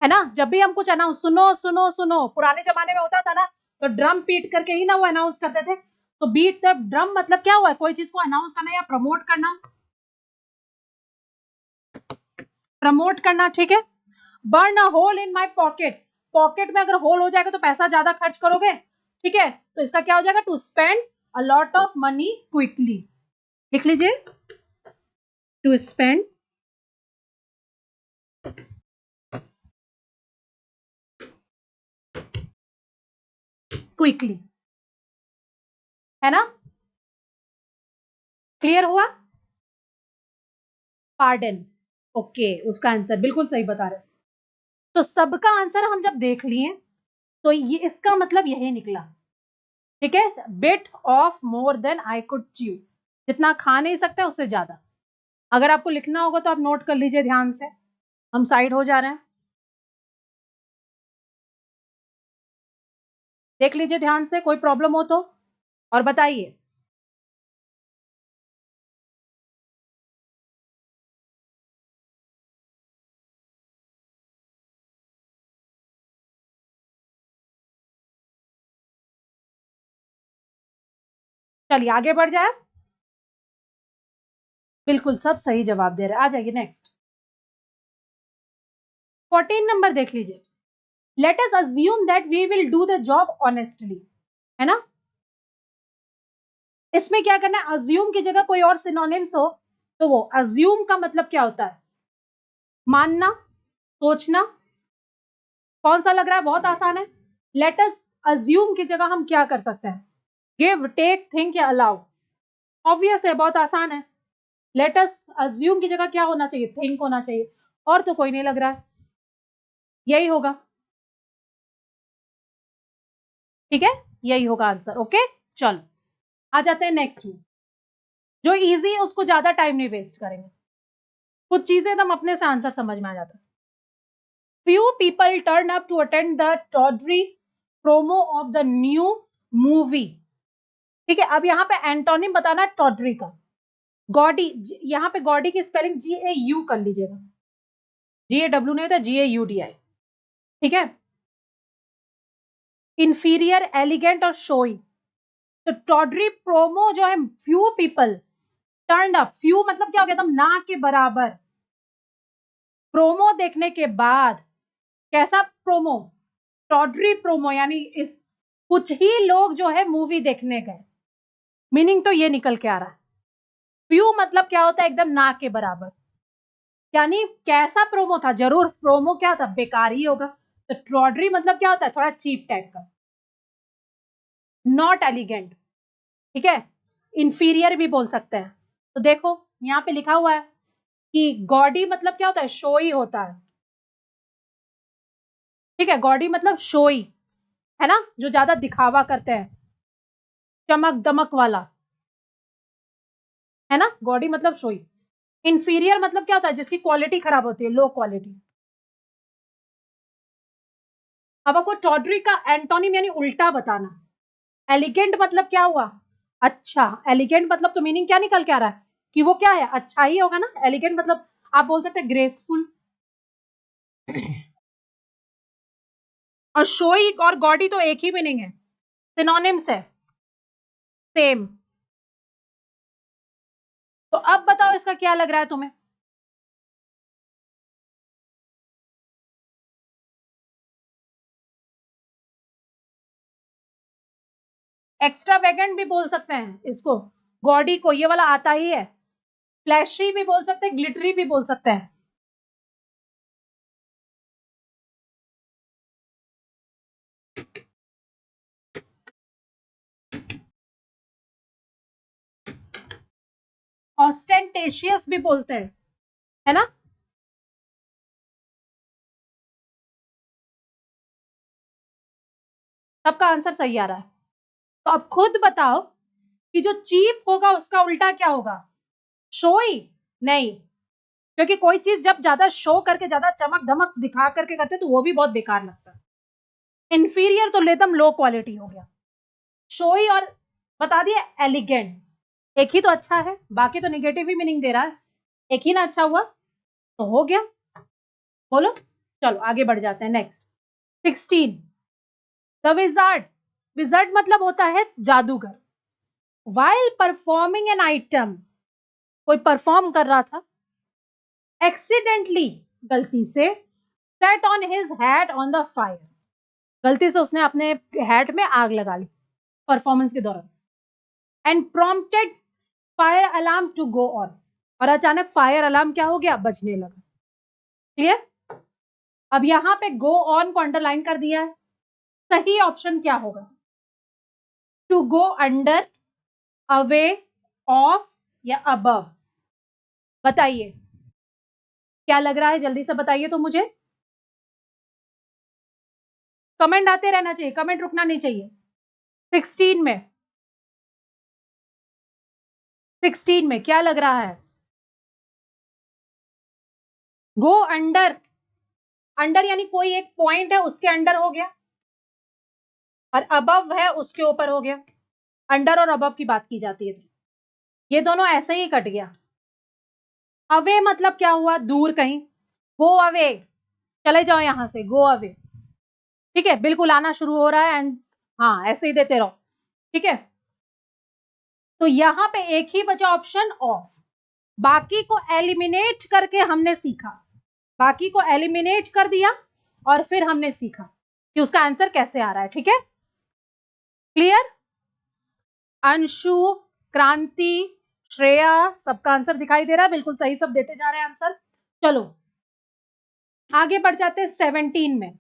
है ना, जब भी हम कुछ अनाउंस, सुनो सुनो सुनो, पुराने जमाने में होता था ना, तो ड्रम पीट करके ही ना वो अनाउंस करते थे, तो बीट द ड्रम मतलब क्या हुआ है, कोई चीज को अनाउंस करना या प्रमोट करना, प्रमोट करना, ठीक है। Burn a hole in my pocket, pocket में अगर होल हो जाएगा तो पैसा ज्यादा खर्च करोगे, ठीक है, तो इसका क्या हो जाएगा, to spend a lot of money quickly, लिख लीजिए, टू स्पेंड क्विकली, है ना, क्लियर हुआ। पार्डन, ओके, उसका आंसर बिल्कुल सही बता रहे, तो सबका आंसर हम जब देख लिए तो ये इसका मतलब यही निकला, ठीक है, bit of more than I could chew, जितना खा नहीं सकते उससे ज्यादा, अगर आपको लिखना होगा तो आप नोट कर लीजिए ध्यान से, हम साइड हो जा रहे हैं, देख लीजिए ध्यान से, कोई प्रॉब्लम हो तो और बताइए। चलिए आगे बढ़ जाए। बिल्कुल सब सही जवाब दे रहे हैं। आ जाइए नेक्स्ट। 14 नंबर देख लीजिए। Let us assume that we will do the job honestly, है ना। इसमें क्या करना है, अज्यूम की जगह कोई और सिनोनिम्स हो तो वो अज्यूम का मतलब क्या होता है, मानना, सोचना। कौन सा लग रहा है, बहुत आसान है। लेट अस अज्यूम की जगह हम क्या कर सकते हैं, गिव, टेक, थिंक या अलाउ। ऑब्वियस है, बहुत आसान है। लेट अस अज्यूम की जगह क्या होना चाहिए, थिंक होना चाहिए, और तो कोई नहीं लग रहा है, यही होगा। ठीक है, यही होगा आंसर। ओके चलो आ जाते हैं नेक्स्ट में। जो इजी है उसको ज्यादा टाइम नहीं वेस्ट करेंगे, कुछ चीजें एकदम अपने से आंसर समझ में आ जाता है। Few people turn up to attend the tawdry promo of the new movie। ठीक है, अब यहाँ पे एंटोनिम बताना है टॉड्री का। गॉडी, यहाँ पे गॉडी की स्पेलिंग GAU कर लीजिएगा, GAW नहीं होता, GAUDI। ठीक है, इंफीरियर, एलिगेंट और शोई। तो टॉड्री प्रोमो जो है, few people turn up, few मतलब क्या हो गया, एकदम ना के बराबर। प्रोमो देखने के बाद, कैसा प्रोमो, टॉड्री प्रोमो, यानी कुछ ही लोग जो है मूवी देखने गए। मीनिंग तो ये निकल के आ रहा है। फ्यू मतलब क्या होता है, एकदम ना के बराबर। यानी कैसा प्रोमो था, जरूर प्रोमो क्या था, बेकार ही होगा। तो ट्रॉड्री मतलब क्या होता है, थोड़ा चीप टाइप का। नॉट एलिगेंट, ठीक है, इंफीरियर भी बोल सकते हैं। तो देखो यहाँ पे लिखा हुआ है कि गॉडी मतलब क्या होता है, शोई होता है। ठीक है, गॉडी मतलब शोई, है ना, जो ज्यादा दिखावा करते हैं, चमक दमक वाला, है ना, गॉडी मतलब शोई। इंफीरियर मतलब क्या होता है, जिसकी क्वालिटी खराब होती है, लो क्वालिटी। अब आपको टॉड्री का एंटोनिम यानी उल्टा बताना। एलिगेंट मतलब क्या हुआ, अच्छा। एलिगेंट मतलब तो मीनिंग क्या निकल के आ रहा है, कि वो क्या है, अच्छा ही होगा ना। एलिगेंट मतलब आप बोल सकते हैं ग्रेसफुल। और शोई और गॉडी तो एक ही मीनिंग है, सिनोनिम्स है, सेम। तो अब बताओ इसका क्या लग रहा है तुम्हें। एक्स्ट्रा वेगेंट भी बोल सकते हैं इसको, गॉडी को, ये वाला आता ही है। फ्लैशी भी बोल सकते हैं, ग्लिटरी भी बोल सकते हैं। ऑस्टेंटेशियस भी बोलते हैं, है ना। सबका आंसर सही आ रहा है। तो अब खुद बताओ कि जो चीप होगा उसका उल्टा क्या होगा, शोई नहीं, क्योंकि कोई चीज जब ज्यादा शो करके, ज्यादा चमक धमक दिखा करके करते तो वो भी बहुत बेकार लगता है। इंफीरियर तो लेदम लो क्वालिटी हो गया, शोई और बता दिया एलिगेंट, एक ही तो अच्छा है, बाकी तो निगेटिव ही मीनिंग दे रहा है, एक ही ना अच्छा हुआ, तो हो गया। बोलो, चलो आगे बढ़ जाते हैं नेक्स्ट। 16, the wizard. विजार्ड मतलब होता है जादूगर। वाइल परफॉर्मिंग एन आइटम, कोई परफॉर्म कर रहा था, एक्सीडेंटली, गलती से, set on his hat on the fire, गलती से उसने अपने हैट में आग लगा ली परफॉर्मेंस के दौरान। And prompted fire alarm to go on, और अचानक फायर अलार्म क्या हो गया, बजने लगा। क्लियर। अब यहां पे गो ऑन को अंडरलाइन कर दिया है। सही ऑप्शन क्या होगा, to go under, away, off या अबव। बताइए क्या लग रहा है, जल्दी से बताइए तो मुझे। कमेंट आते रहना चाहिए, कमेंट रुकना नहीं चाहिए। 16 में, 16 में क्या लग रहा है, गो अंडर, अंडर यानी कोई एक पॉइंट है उसके अंडर हो गया, और अबव है उसके ऊपर हो गया। अंडर और अबव की बात की जाती है, ये दोनों ऐसे ही कट गया। अवे मतलब क्या हुआ, दूर कहीं, गो अवे, चले जाओ यहां से, गो अवे। ठीक है, बिल्कुल आना शुरू हो रहा है, एंड हाँ ऐसे ही देते रहो। ठीक है, तो यहां पे एक ही बचा ऑप्शन ऑफ, बाकी को एलिमिनेट करके हमने सीखा, बाकी को एलिमिनेट कर दिया और फिर हमने सीखा कि उसका आंसर कैसे आ रहा है। ठीक है, क्लियर? अंशु, क्रांति, श्रेया, सबका आंसर दिखाई दे रहा है, बिल्कुल सही, सब देते जा रहे हैं आंसर। चलो आगे बढ़ जाते हैं 17 में।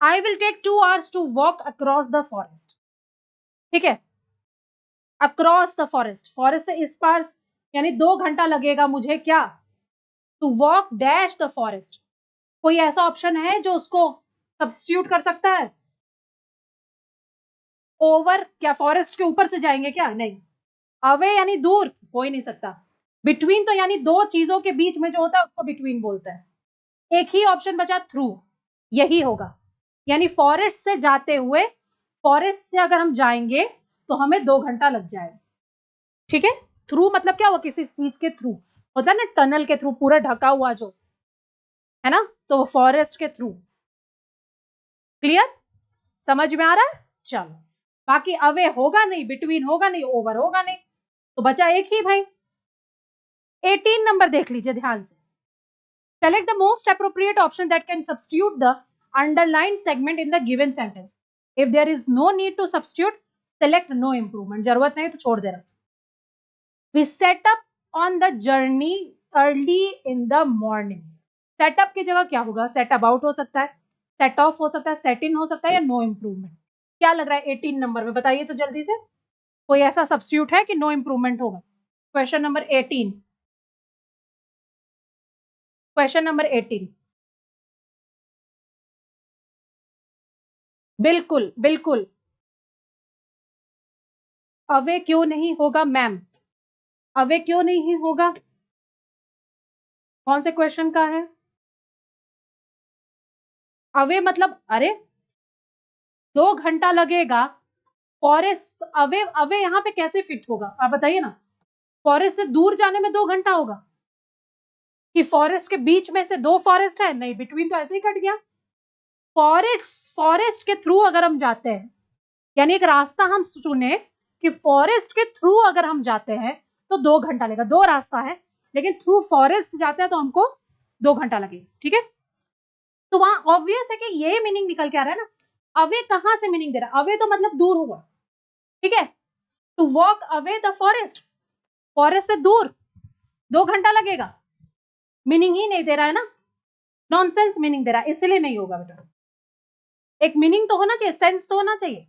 I will take 2 hours to walk across the forest. ठीक है, अक्रॉस द फॉरेस्ट, फॉरेस्ट से इस पार, यानी 2 घंटा लगेगा मुझे क्या, to walk dash the forest. कोई ऐसा ऑप्शन है जो उसको सब्स्टिट्यूट कर सकता है? ओवर, क्या फॉरेस्ट के ऊपर से जाएंगे क्या? नहीं। अवे यानी दूर, हो ही नहीं सकता। बिटवीन तो यानी दो चीजों के बीच में जो होता है उसको बिटवीन बोलते हैं। एक ही ऑप्शन बचा थ्रू, यही होगा, यानी फॉरेस्ट से जाते हुए, फॉरेस्ट से अगर हम जाएंगे तो हमें 2 घंटा लग जाएगा। ठीक है, थ्रू मतलब क्या हुआ, किसी चीज के थ्रू होता है ना, टनल के थ्रू, पूरा ढका हुआ जो है ना, तो वो फॉरेस्ट के थ्रू। क्लियर, समझ में आ रहा है? चलो, बाकी अवे होगा नहीं, बिटवीन होगा नहीं, ओवर होगा नहीं, तो बचा एक ही भाई। 18 नंबर देख लीजिए ध्यान से। Select the most appropriate option that can substitute the underlined segment in the given sentence. If there is no need to substitute, select no improvement. जरूरत नहीं तो छोड़ देना। We set up on the journey early in the morning. Setup की जगह क्या होगा? Set about हो सकता है, set off हो सकता है, set in हो सकता है, या no improvement। क्या लग रहा है 18 नंबर में, बताइए तो जल्दी से, कोई ऐसा सब्स्टिट्यूट है कि नो इम्प्रूवमेंट होगा? Question number 18, question number 18। बिल्कुल बिल्कुल, अवे क्यों नहीं होगा मैम, अवे क्यों नहीं होगा? कौन से क्वेश्चन का है? अवे मतलब, अरे 2 घंटा लगेगा, फॉरेस्ट अवे, अवे यहां पे कैसे फिट होगा आप बताइए ना? फॉरेस्ट से दूर जाने में 2 घंटा होगा कि फॉरेस्ट के बीच में से 2 फॉरेस्ट है? नहीं, बिटवीन तो ऐसे ही कट गया। फॉरेस्ट, फॉरेस्ट के थ्रू अगर हम जाते हैं, यानी एक रास्ता हम चुने कि फॉरेस्ट के थ्रू अगर हम जाते हैं तो 2 घंटा लगेगा, 2 रास्ता है, लेकिन थ्रू फॉरेस्ट जाते हैं तो हमको 2 घंटा लगेगा। ठीक है, तो वहां ऑब्वियस है कि ये मीनिंग निकल के आ रहा है ना। अवे कहां से मीनिंग दे रहा है? अवे तो मतलब दूर हुआ। ठीक है, to walk away the forest, forest से दूर 2 घंटा लगेगा, मीनिंग ही नहीं दे रहा है ना, नॉनसेंस मीनिंग दे रहा है, इसलिए नहीं होगा बेटा। एक मीनिंग तो होना चाहिए, सेंस तो होना चाहिए।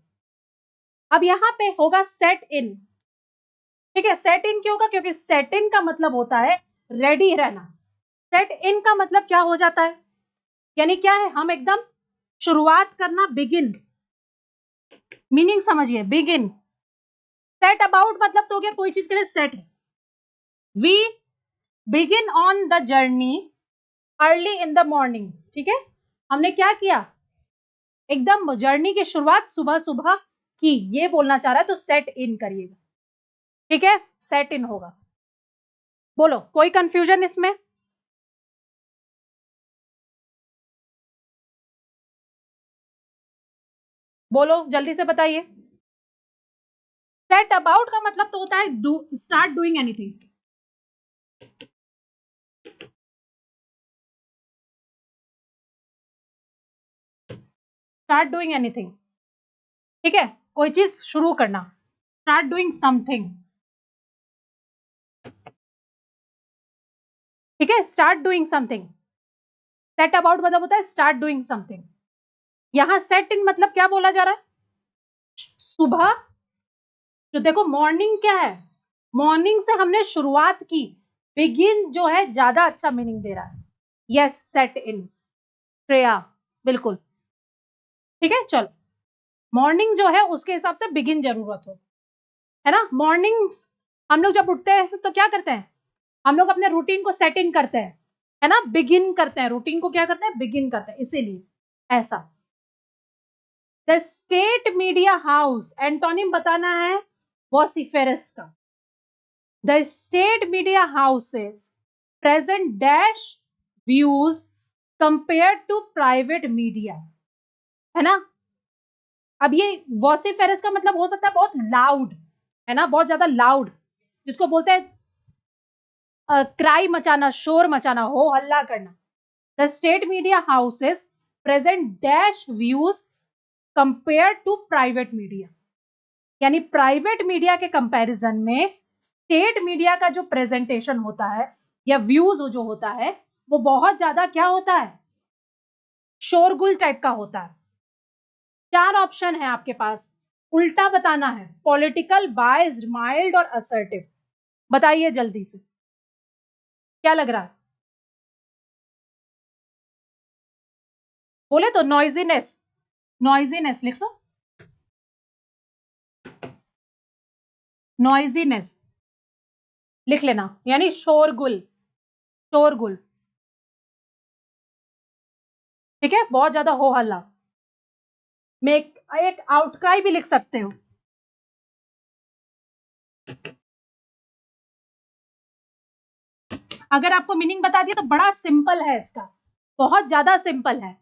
अब यहां पे होगा सेट इन। ठीक है, सेट इन क्यों होगा? क्योंकि सेट इन का मतलब होता है रेडी रहना। सेट इन का मतलब क्या हो जाता है, यानी क्या है, हम एकदम शुरुआत करना, बिगिन, मीनिंग समझिए, बिगिन। सेट अबाउट मतलब तो हो गया कोई चीज के लिए सेट है। We begin on the journey early in the morning. ठीक है, हमने क्या किया, एकदम जर्नी की शुरुआत सुबह सुबह की, ये बोलना चाह रहा है, तो सेट इन करिएगा। ठीक है, सेट इन होगा। बोलो, कोई कंफ्यूजन इसमें? बोलो जल्दी से बताइए। सेट अबाउट का मतलब तो होता है do, start doing anything. Start doing anything. ठीक है, कोई चीज शुरू करना, स्टार्ट डूइंग समथिंग। ठीक है, start doing something. Set about मतलब होता है स्टार्ट डूइंग समथिंग। यहां सेट इन मतलब क्या बोला जा रहा है, सुबह, तो देखो मॉर्निंग क्या है, मॉर्निंग से हमने शुरुआत की, बिगिन जो है ज्यादा अच्छा मीनिंग दे रहा है। यस, सेट इन, श्रेया, बिल्कुल। ठीक है, चलो, मॉर्निंग जो है उसके हिसाब से बिगिन जरूरत हो, है ना। मॉर्निंग हम लोग जब उठते हैं तो क्या करते हैं, हम लोग अपने रूटीन को सेट इन करते हैं, है ना, बिगिन करते हैं, रूटीन को क्या करते हैं, बिगिन करते हैं, इसीलिए ऐसा। The state media house, antonym बताना है वॉसिफेरस का। The state media houses present dash views compare to private media, है ना। अब ये वॉसिफेरस का मतलब हो सकता है बहुत लाउड, है ना, बहुत ज्यादा लाउड, जिसको बोलते हैं क्राई मचाना, शोर मचाना, हो हल्ला करना। The state media houses present dash views compare to private media, यानी प्राइवेट मीडिया के कंपैरिजन में स्टेट मीडिया का जो प्रेजेंटेशन होता है या व्यूज जो होता है वो बहुत ज्यादा क्या होता है, शोरगुल टाइप का होता है। 4 ऑप्शन है आपके पास, उल्टा बताना है, पॉलिटिकल, बायस्ड, माइल्ड और असर्टिव। बताइए जल्दी से क्या लग रहा है। बोले तो नॉइजीनेस, नॉइजीनेस लिख लो, नॉइजीनेस लिख लेना, यानी शोरगुल, शोरगुल, ठीक है, बहुत ज्यादा हो हल्ला। में एक आउटक्राई भी लिख सकते हो। अगर आपको मीनिंग बता दिया तो बड़ा सिंपल है इसका, बहुत ज्यादा सिंपल है।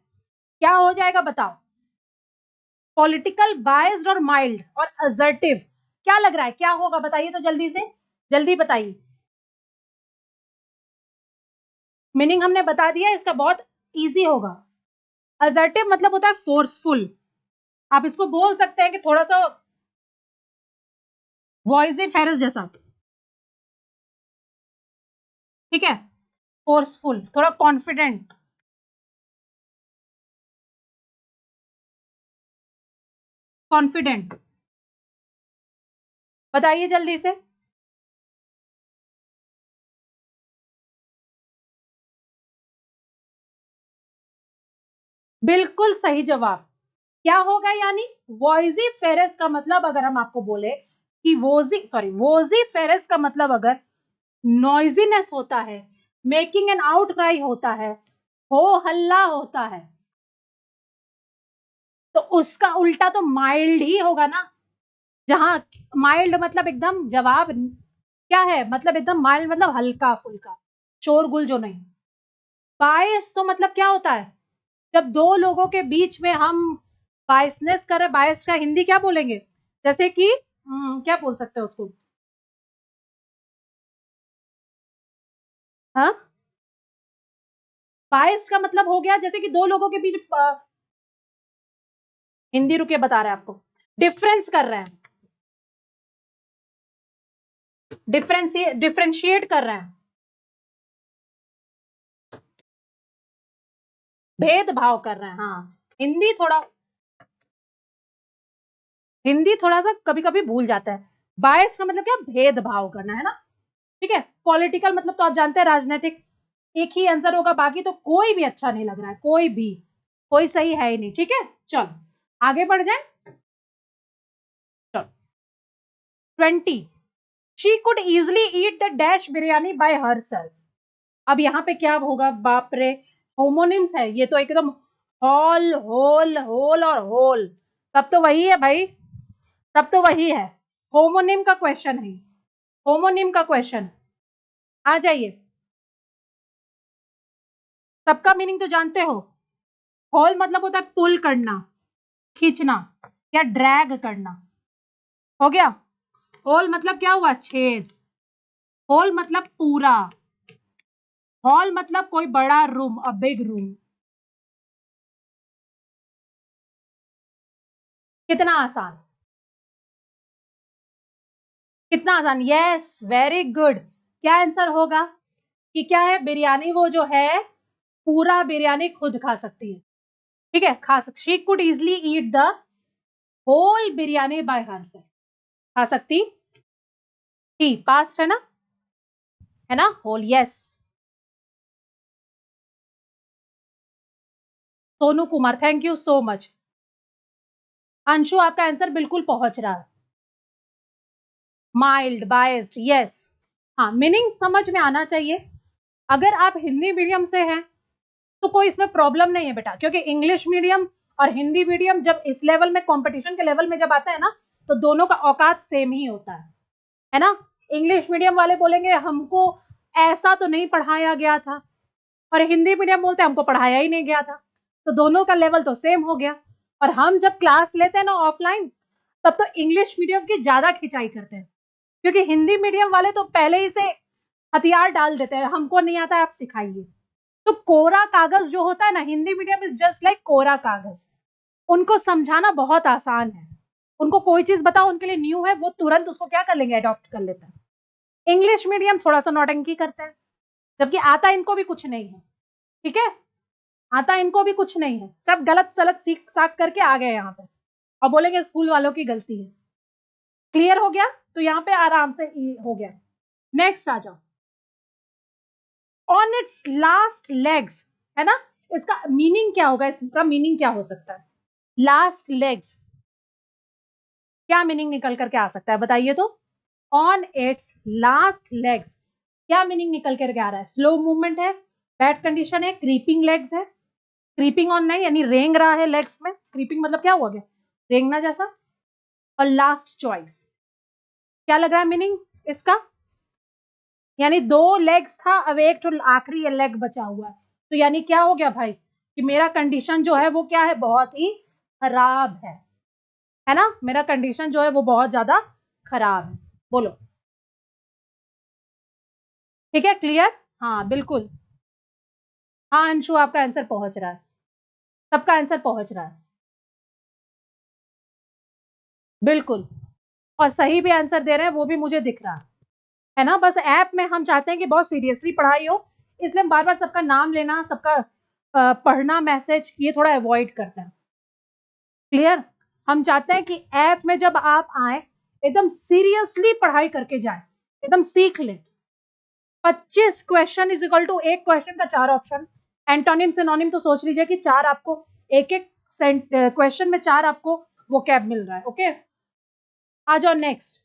क्या हो जाएगा बताओ, पॉलिटिकल, बायस्ड और माइल्ड और असर्टिव। क्या लग रहा है क्या होगा, बताइए तो जल्दी से, जल्दी बताइए। मीनिंग हमने बता दिया, इसका बहुत इजी होगा। असर्टिव मतलब होता है फोर्सफुल, आप इसको बोल सकते हैं कि थोड़ा सा वॉइसिफेरस जैसा, ठीक है, फोर्सफुल, थोड़ा कॉन्फिडेंट, कॉन्फिडेंट। बताइए जल्दी से। बिल्कुल सही जवाब। क्या होगा, यानी वॉइसिफेरस का मतलब अगर हम आपको बोले कि वोजिफेरस का मतलब अगर नॉइजीनेस होता है, मेकिंग एन आउटक्राई होता है, हो हल्ला होता है, तो उसका उल्टा तो माइल्ड ही होगा ना। जहां माइल्ड मतलब एकदम जवाब क्या है, मतलब एकदम माइल्ड मतलब हल्का फुल्का, शोरगुल जो नहीं। बायस तो मतलब क्या होता है, जब दो लोगों के बीच में हम बायसनेस करें, बायस का हिंदी क्या बोलेंगे, जैसे कि क्या बोल सकते हैं उसको, हाँ, बायस्ड का मतलब हो गया जैसे कि दो लोगों के बीच हिंदी रुके बता रहे हैं आपको, डिफरेंस कर रहे हैं, डिफरेंशिएट कर रहे हैं, भेदभाव कर रहे हैं। हाँ, हिंदी थोड़ा, हिंदी थोड़ा सा कभी कभी भूल जाता है। बायस का मतलब क्या, भेदभाव करना, है ना। ठीक है, पॉलिटिकल मतलब तो आप जानते हैं राजनीतिक, एक ही आंसर होगा, बाकी तो कोई भी अच्छा नहीं लग रहा है, कोई भी, कोई सही है ही नहीं। ठीक है, चलो आगे बढ़ जाए। चलो 20, she could easily eat the dash biryani by herself. अब यहाँ पे क्या होगा, बाप रे, होमोनिम्स है ये तो एकदम, हॉल, होल, होल और होल, सब तो वही है भाई, सब तो वही है। होमोनिम का क्वेश्चन है, होमोनिम का क्वेश्चन, आ जाइए। सबका मीनिंग तो जानते हो, हॉल मतलब होता है पुल करना, खींचना या ड्रैग करना, हो गया। होल मतलब क्या हुआ, छेद, होल मतलब पूरा, हॉल मतलब कोई बड़ा रूम, अ बिग रूम। कितना आसान, कितना आसान, यस वेरी गुड। क्या आंसर होगा कि क्या है, बिरयानी वो जो है पूरा बिरयानी खुद खा सकती है, ठीक है, खा सकती, she could easily eat the whole biryani by herself, खा सकती थी, पास्ट है ना, whole, yes. Sonu Kumar, thank you so much. Anshu आपका आंसर बिल्कुल पहुंच रहा है, माइल्ड, बायस्ड, यस। हाँ, मीनिंग समझ में आना चाहिए, अगर आप हिंदी मीडियम से हैं तो कोई इसमें प्रॉब्लम नहीं है बेटा, क्योंकि इंग्लिश मीडियम और हिंदी मीडियम जब इस लेवल में कंपटीशन के लेवल में जब आता है ना, तो दोनों का औकात सेम ही होता है ना। इंग्लिश मीडियम वाले बोलेंगे हमको ऐसा तो नहीं पढ़ाया गया था, और हिंदी मीडियम बोलते हैं हमको पढ़ाया ही नहीं गया था, तो दोनों का लेवल तो सेम हो गया। और हम जब क्लास लेते हैं ना ऑफलाइन, तब तो इंग्लिश मीडियम की ज्यादा खिंचाई करते हैं, क्योंकि हिंदी मीडियम वाले तो पहले ही से हथियार डाल देते हैं, हमको नहीं आता है आप सिखाइए। तो कोरा कागज जो होता है ना, Hindi medium is just like कोरा कागज, उनको समझाना बहुत आसान है। उनको कोई चीज बताओ उनके लिए न्यू है, वो तुरंत उसको क्या कर लेंगे, अडॉप्ट कर लेते हैं। इंग्लिश मीडियम थोड़ा सा नौटंकी करते हैं, जबकि आता इनको भी कुछ नहीं है, ठीक है, आता इनको भी कुछ नहीं है, सब गलत सलत सीख साख करके आ गए यहाँ पे, और बोलेंगे स्कूल वालों की गलती है। क्लियर हो गया, तो यहाँ पे आराम से हो गया। नेक्स्ट आ जाओ, ऑन इट्स लास्ट लेग्स, है ना, इसका मीनिंग क्या होगा, इसका मीनिंग क्या हो सकता है, लास्ट लेग्स, क्या मीनिंग निकल करके आ सकता है बताइए तो। ऑन इट्स लास्ट लेग्स, क्या मीनिंग निकल करके आ रहा है, स्लो मूवमेंट है, बैड कंडीशन है, क्रीपिंग लेग्स है, क्रीपिंग ऑन नहीं यानी रेंग रहा है लेग्स में, क्रीपिंग मतलब क्या हुआ गया, रेंगना जैसा, और लास्ट चॉइस, क्या लग रहा है मीनिंग इसका, यानी 2 लेग्स था, अब एक तो आखिरी लेग बचा हुआ है, तो यानी क्या हो गया भाई, कि मेरा कंडीशन जो है वो क्या है, बहुत ही खराब है ना, मेरा कंडीशन जो है वो बहुत ज्यादा खराब है। बोलो, ठीक है, क्लियर, हाँ बिल्कुल, हाँ अंशु आपका आंसर पहुंच रहा है, सबका आंसर पहुंच रहा है, बिल्कुल, और सही भी आंसर दे रहे हैं वो भी मुझे दिख रहा है ना। बस ऐप में हम चाहते हैं कि बहुत सीरियसली पढ़ाई हो, इसलिए हम बार बार सबका नाम लेना, सबका पढ़ना मैसेज, ये थोड़ा अवॉइड करते हैं। क्लियर, हम चाहते हैं कि ऐप में जब आप आए एकदम सीरियसली पढ़ाई करके जाए, एकदम सीख ले। 25 क्वेश्चन इज इक्वल टू एक क्वेश्चन का 4 ऑप्शन, एंटोनिम सिनोनिम तो सोच लीजिए कि 4 आपको, एक एक क्वेश्चन में 4 आपको वोकैब मिल रहा है। ओके, आ जाओ नेक्स्ट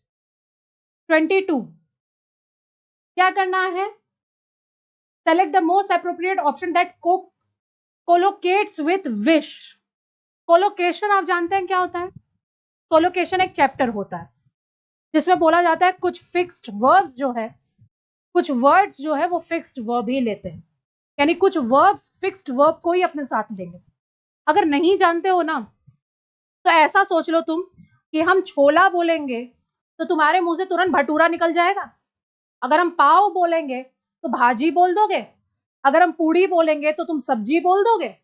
22, क्या करना है, select the most appropriate option that collocates with wish. Collocation आप जानते हैं क्या होता है, कोलोकेशन एक चैप्टर होता है जिसमें बोला जाता है कुछ फिक्स्ड वर्ब्स जो है, कुछ वर्ड्स जो है वो फिक्स्ड वर्ब ही लेते हैं, यानी कुछ वर्ब्स फिक्स्ड वर्ब को ही अपने साथ लेंगे। अगर नहीं जानते हो ना, तो ऐसा सोच लो तुम कि हम छोला बोलेंगे तो तुम्हारे मुंह से तुरंत भटूरा निकल जाएगा, अगर हम पाव बोलेंगे तो भाजी बोल दोगे, अगर हम पूड़ी बोलेंगे तो तुम सब्जी बोल दोगे,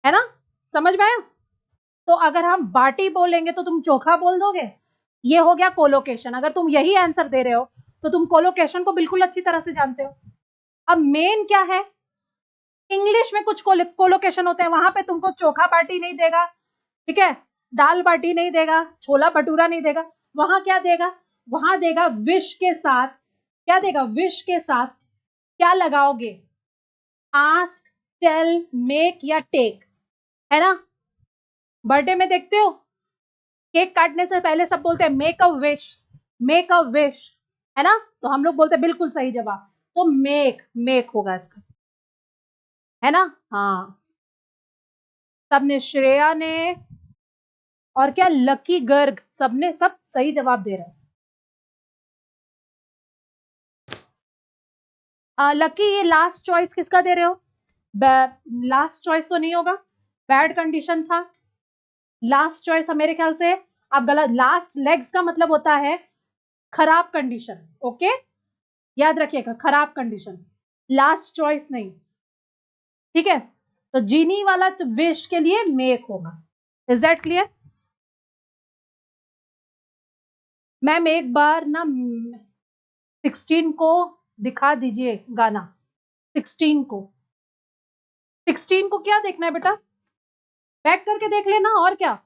है ना, समझ में आया। तो अगर हम बाटी बोलेंगे तो तुम चोखा बोल दोगे, ये हो गया कोलोकेशन। अगर तुम यही आंसर दे रहे हो तो तुम कोलोकेशन को बिल्कुल अच्छी तरह से जानते हो। अब मेन क्या है, इंग्लिश में कुछ कोलोकेशन होते हैं, वहां पे तुमको चोखा बाटी नहीं देगा, ठीक है, दाल बाटी नहीं देगा, छोला भटूरा नहीं देगा, वहां क्या देगा, वहां देगा विश के साथ, क्या देगा, विश के साथ क्या लगाओगे, आस्क, टेल, मेक या टेक, है ना। बर्थडे में देखते हो केक काटने से पहले सब बोलते हैं make a wish, make a wish, है ना, तो हम लोग बोलते हैं बिल्कुल सही जवाब, तो मेक होगा इसका, है ना। हाँ, सबने, श्रेया ने और क्या लकी गर्ग, सबने सब सही जवाब दे रहे हैं। लकी ये लास्ट चॉइस किसका दे रहे हो, लास्ट चॉइस तो नहीं होगा, बैड कंडीशन था, लास्ट चॉइस मेरे ख्याल से आप गलत, लास्ट लेग्स का मतलब होता है खराब कंडीशन, ओके, याद रखिएगा खराब कंडीशन, लास्ट चॉइस नहीं, ठीक है। तो जीनी वाला तो विश के लिए मेक होगा, इज दैट क्लियर। मैम एक बार ना 16 को दिखा दीजिए गाना, 16 को, 16 को क्या देखना है बेटा, बैक करके देख लेना, और क्या,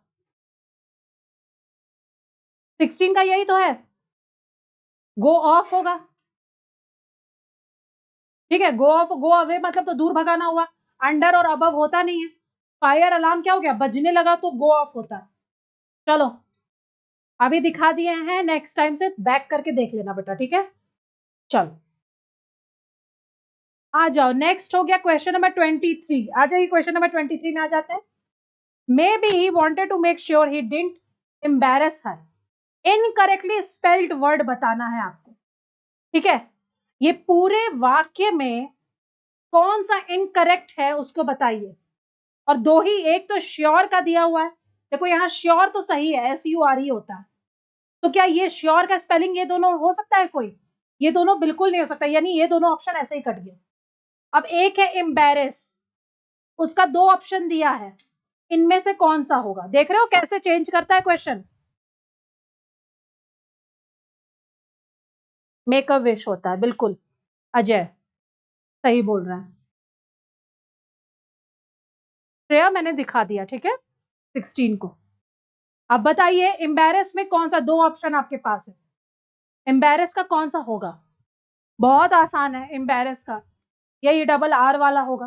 16 का यही तो है, गो ऑफ होगा, ठीक है, गो ऑफ, गो अवे मतलब तो दूर भगाना हुआ, अंडर और अबव होता नहीं है, फायर अलार्म क्या हो गया, बजने लगा तो गो ऑफ होता है। चलो अभी दिखा दिए हैं, नेक्स्ट टाइम से बैक करके देख लेना बेटा, ठीक है, चलो। आ जाओ, नेक्स्ट हो गया क्वेश्चन नंबर 23। आ जाइए, क्वेश्चन नंबर 23 में आ जाते हैं। May be he wanted to make sure he didn't embarrass her. Incorrectly spelled word बताना है आपको, ठीक है। ये पूरे वाक्य में कौन सा इनकरेक्ट है उसको बताइए। और दो ही, एक तो श्योर का दिया हुआ है, देखो यहाँ श्योर तो सही है, SURE होता है, तो क्या ये श्योर का स्पेलिंग ये दोनों हो सकता है कोई? ये दोनों बिल्कुल नहीं हो सकता, यानी ये दोनों ऑप्शन ऐसे ही कट गए। अब एक है एम्बेरस, उसका 2 ऑप्शन दिया है, इनमें से कौन सा होगा? देख रहे हो कैसे चेंज करता है क्वेश्चन। मेक अ विश होता है, बिल्कुल अजय सही बोल रहा है। श्रेया मैंने दिखा दिया, ठीक है, 16 को। अब बताइए एम्बेरस में कौन सा, 2 ऑप्शन आपके पास है, एम्बेरस का कौन सा होगा? बहुत आसान है एम्बेरस का, ये डबल आर वाला होगा,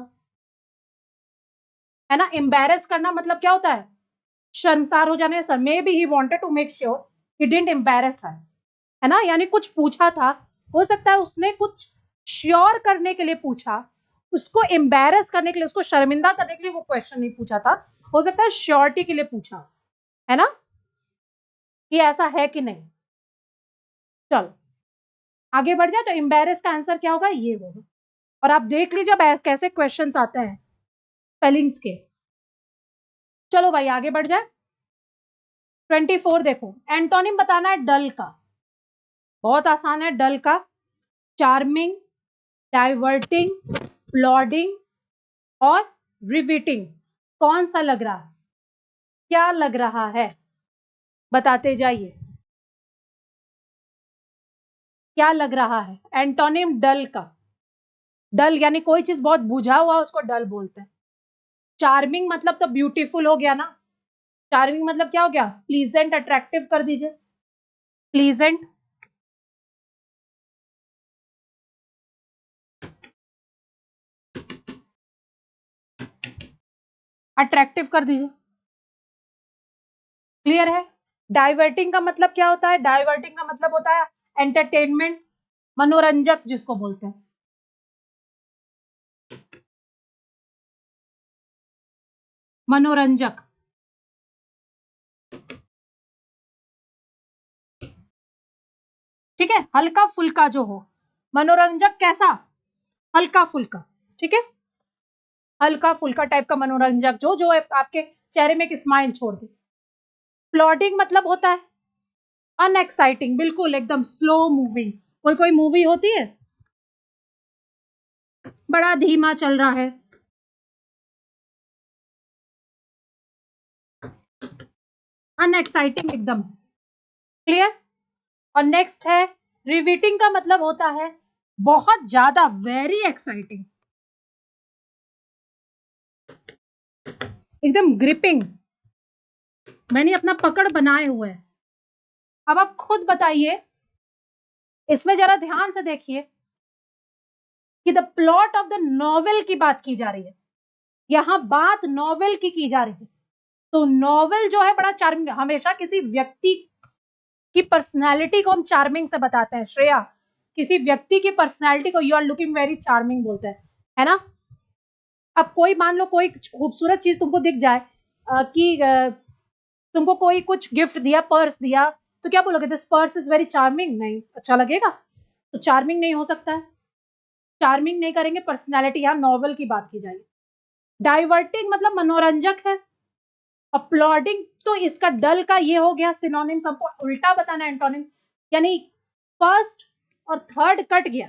है ना। एम्बेरस करना मतलब क्या होता है? शर्मसार हो जाने। Sir may B he wanted to make sure he didn't embarrass her, है ना, यानी कुछ पूछा था, हो सकता है उसने कुछ श्योर करने के लिए पूछा, उसको एम्बेरस करने के लिए, उसको शर्मिंदा करने के लिए वो क्वेश्चन नहीं पूछा था, हो सकता है श्योरिटी के लिए पूछा, है ना, कि ऐसा है कि नहीं। चलो आगे बढ़ जाए, तो एम्बेरस का आंसर क्या होगा? ये होगा। और आप देख लीजिए अब कैसे क्वेश्चंस आते हैं स्पेलिंग्स के। चलो भाई आगे बढ़ जाए। 24 देखो, एंटोनिम बताना है डल का। बहुत आसान है डल का। चार्मिंग, डाइवर्टिंग, प्लॉडिंग और रिविटिंग। कौन सा लग रहा है? क्या लग रहा है? बताते जाइए, क्या लग रहा है एंटोनिम डल का? डल यानी कोई चीज बहुत बुझा हुआ उसको डल बोलते हैं। चार्मिंग मतलब तो ब्यूटीफुल हो गया ना। चार्मिंग मतलब क्या हो गया? प्लीजेंट, अट्रैक्टिव कर दीजिए, प्लीजेंट। अट्रैक्टिव कर दीजिए, क्लियर है। डाइवर्टिंग का मतलब क्या होता है? डाइवर्टिंग का मतलब होता है एंटरटेनमेंट, मनोरंजक जिसको बोलते हैं। मनोरंजक, ठीक है, हल्का फुल्का जो हो। मनोरंजक कैसा? हल्का फुल्का, ठीक है, हल्का फुल्का टाइप का मनोरंजक जो जो आपके चेहरे में एक स्माइल छोड़ दे। प्लॉटिंग मतलब होता है अनएक्साइटिंग, बिल्कुल एकदम स्लो मूविंग। कोई कोई मूवी होती है बड़ा धीमा चल रहा है, अनएक्साइटिंग एकदम, क्लियर। और नेक्स्ट है रिवीटिंग का मतलब होता है बहुत ज्यादा, वेरी एक्साइटिंग, एकदम ग्रिपिंग, मैंने अपना पकड़ बनाए हुए है। अब आप खुद बताइए, इसमें जरा ध्यान से देखिए कि the plot of the novel की बात की जा रही है, यहां बात नॉवेल की जा रही है। तो नॉवेल जो है बड़ा चार्मिंग, हमेशा किसी व्यक्ति की पर्सनैलिटी को हम चार्मिंग से बताते हैं। श्रेया, किसी व्यक्ति की पर्सनैलिटी को you are looking very charming बोलते हैं, है ना। अब कोई मान लो कोई खूबसूरत चीज तुमको दिख जाए, कि तुमको कोई कुछ गिफ्ट दिया, पर्स दिया, तो क्या बोलोगे? This purse is very charming, नहीं अच्छा लगेगा, तो चार्मिंग नहीं हो सकता है, चार्मिंग नहीं करेंगे, पर्सनैलिटी। यहाँ नॉवल की बात की जाएगी। डाइवर्टिंग मतलब मनोरंजक है। अपलॉडिंग तो इसका डल का ये हो गया सिनोनिम्स, हमको उल्टा बताना है एंटोनिम्स, यानी फर्स्ट और थर्ड कट गया।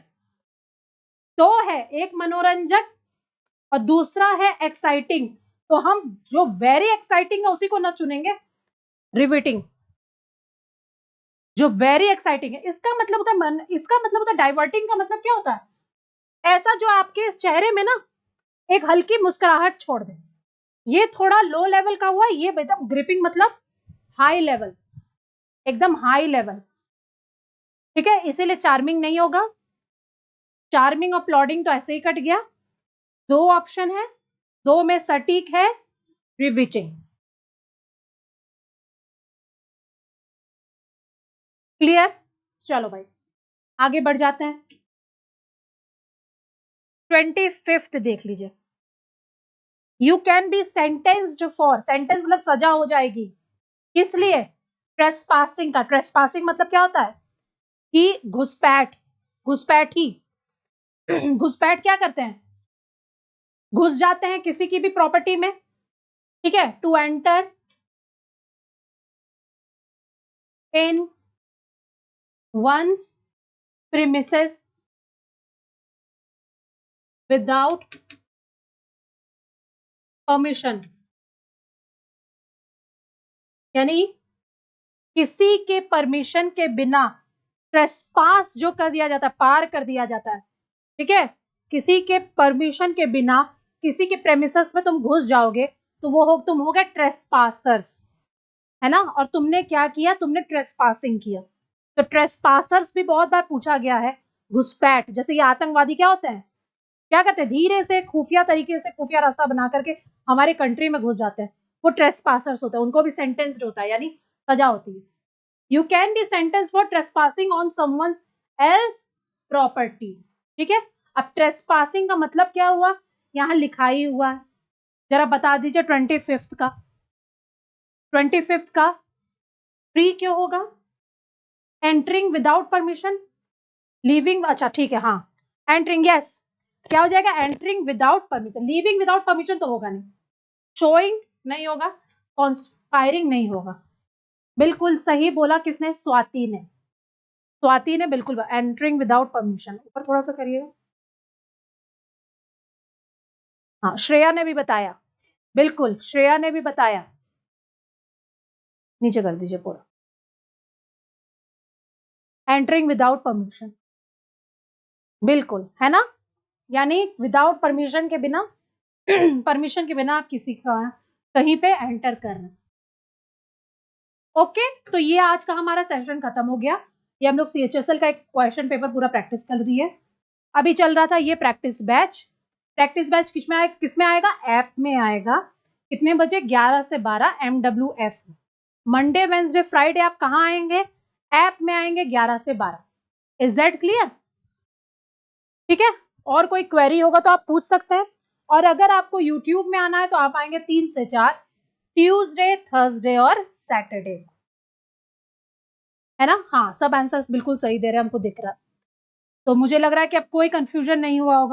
तो है एक मनोरंजक और दूसरा है एक्साइटिंग, तो हम जो वेरी एक्साइटिंग है उसी को ना चुनेंगे। रिविटिंग जो वेरी एक्साइटिंग है, इसका मतलब होता है इसका मतलब होता है डाइवर्टिंग का मतलब क्या होता है? ऐसा जो आपके चेहरे में ना एक हल्की मुस्कुराहट छोड़ दे। ये थोड़ा लो लेवल का हुआ, ये एकदम ग्रिपिंग मतलब हाई लेवल, एकदम हाई लेवल, ठीक है, इसीलिए चार्मिंग नहीं होगा। चार्मिंग और प्लॉडिंग तो ऐसे ही कट गया। 2 ऑप्शन है, 2 में सटीक है रिविटिंग, क्लियर। चलो भाई आगे बढ़ जाते हैं। 25th देख लीजिए, you can be sentenced for, sentence मतलब सजा हो जाएगी, किस लिए? ट्रेसपासिंग का। ट्रेसपासिंग मतलब क्या होता है कि घुसपैठ, घुसपैठी। घुसपैठ क्या करते हैं? घुस जाते हैं किसी की भी प्रॉपर्टी में, ठीक है। To enter in one's premises without permission, यानी किसी के परमिशन के बिना ट्रेसपास जो कर दिया जाता है, पार कर दिया जाता है, ठीक है। किसी के परमिशन के बिना किसी के प्रेमिसेस में तुम घुस जाओगे तो वो तुम हो गए ट्रेसपासर्स, है ना। और तुमने क्या किया? तुमने ट्रेसपासिंग किया। तो ट्रेसपासर्स भी बहुत बार पूछा गया है। घुसपैठ, जैसे ये आतंकवादी क्या होते हैं, क्या करते हैं? धीरे से खुफिया तरीके से खुफिया रास्ता बना करके हमारे कंट्री में घुस जाते हैं, वो ट्रेसपासर्स होते हैं, उनको भी सेंटेंस्ड होता है, यानी सजा होती है। You can be sentence for trespassing on someone else property, ठीक है। अब ट्रेसपासिंग का मतलब क्या हुआ, यहाँ लिखा ही हुआ है, जरा बता दीजिए। 25th का, 25th का फ्री क्यों होगा? एंटरिंग विदाउट परमिशन, लीविंग, अच्छा ठीक है, हाँ एंटरिंग, यस। क्या हो जाएगा? Entering without permission. Leaving without permission तो होगा नहीं, शोइंग नहीं होगा, कॉन्स्पायरिंग नहीं होगा। बिल्कुल सही बोला किसने? स्वाति ने, स्वाति ने बिल्कुल। एंटरिंग विदाउट परमिशन, ऊपर थोड़ा सा करिएगा। हाँ, श्रेया ने भी बताया, बिल्कुल श्रेया ने भी बताया, नीचे कर दीजिए पूरा। एंटरिंग विदाउट परमिशन, बिल्कुल, है ना। यानी विदाउट परमिशन के बिना परमिशन के बिना आप किसी का कहीं पे एंटर करना। ओके, तो ये आज का हमारा सेशन खत्म हो गया। ये हम लोग CHSL का एक क्वेश्चन पेपर पूरा प्रैक्टिस कर दिए। अभी चल रहा था ये प्रैक्टिस बैच। प्रैक्टिस बैच किसमें आएगा? ऐप में आएगा। कितने बजे? 11 से 12 MWF। मंडे वेंसडे फ्राइडे आप कहाँ आएंगे? ऐप में आएंगे 11 से 12। Is that clear? ठीक है, और कोई क्वेरी होगा तो आप पूछ सकते हैं। और अगर आपको यूट्यूब में आना है तो आप आएंगे 3 से 4, ट्यूसडे, थर्सडे और सैटरडे, है ना। हाँ, सब आंसर्स बिल्कुल सही दे रहे हैं, हमको दिख रहा है। तो मुझे लग रहा है कि अब कोई कंफ्यूजन नहीं हुआ होगा।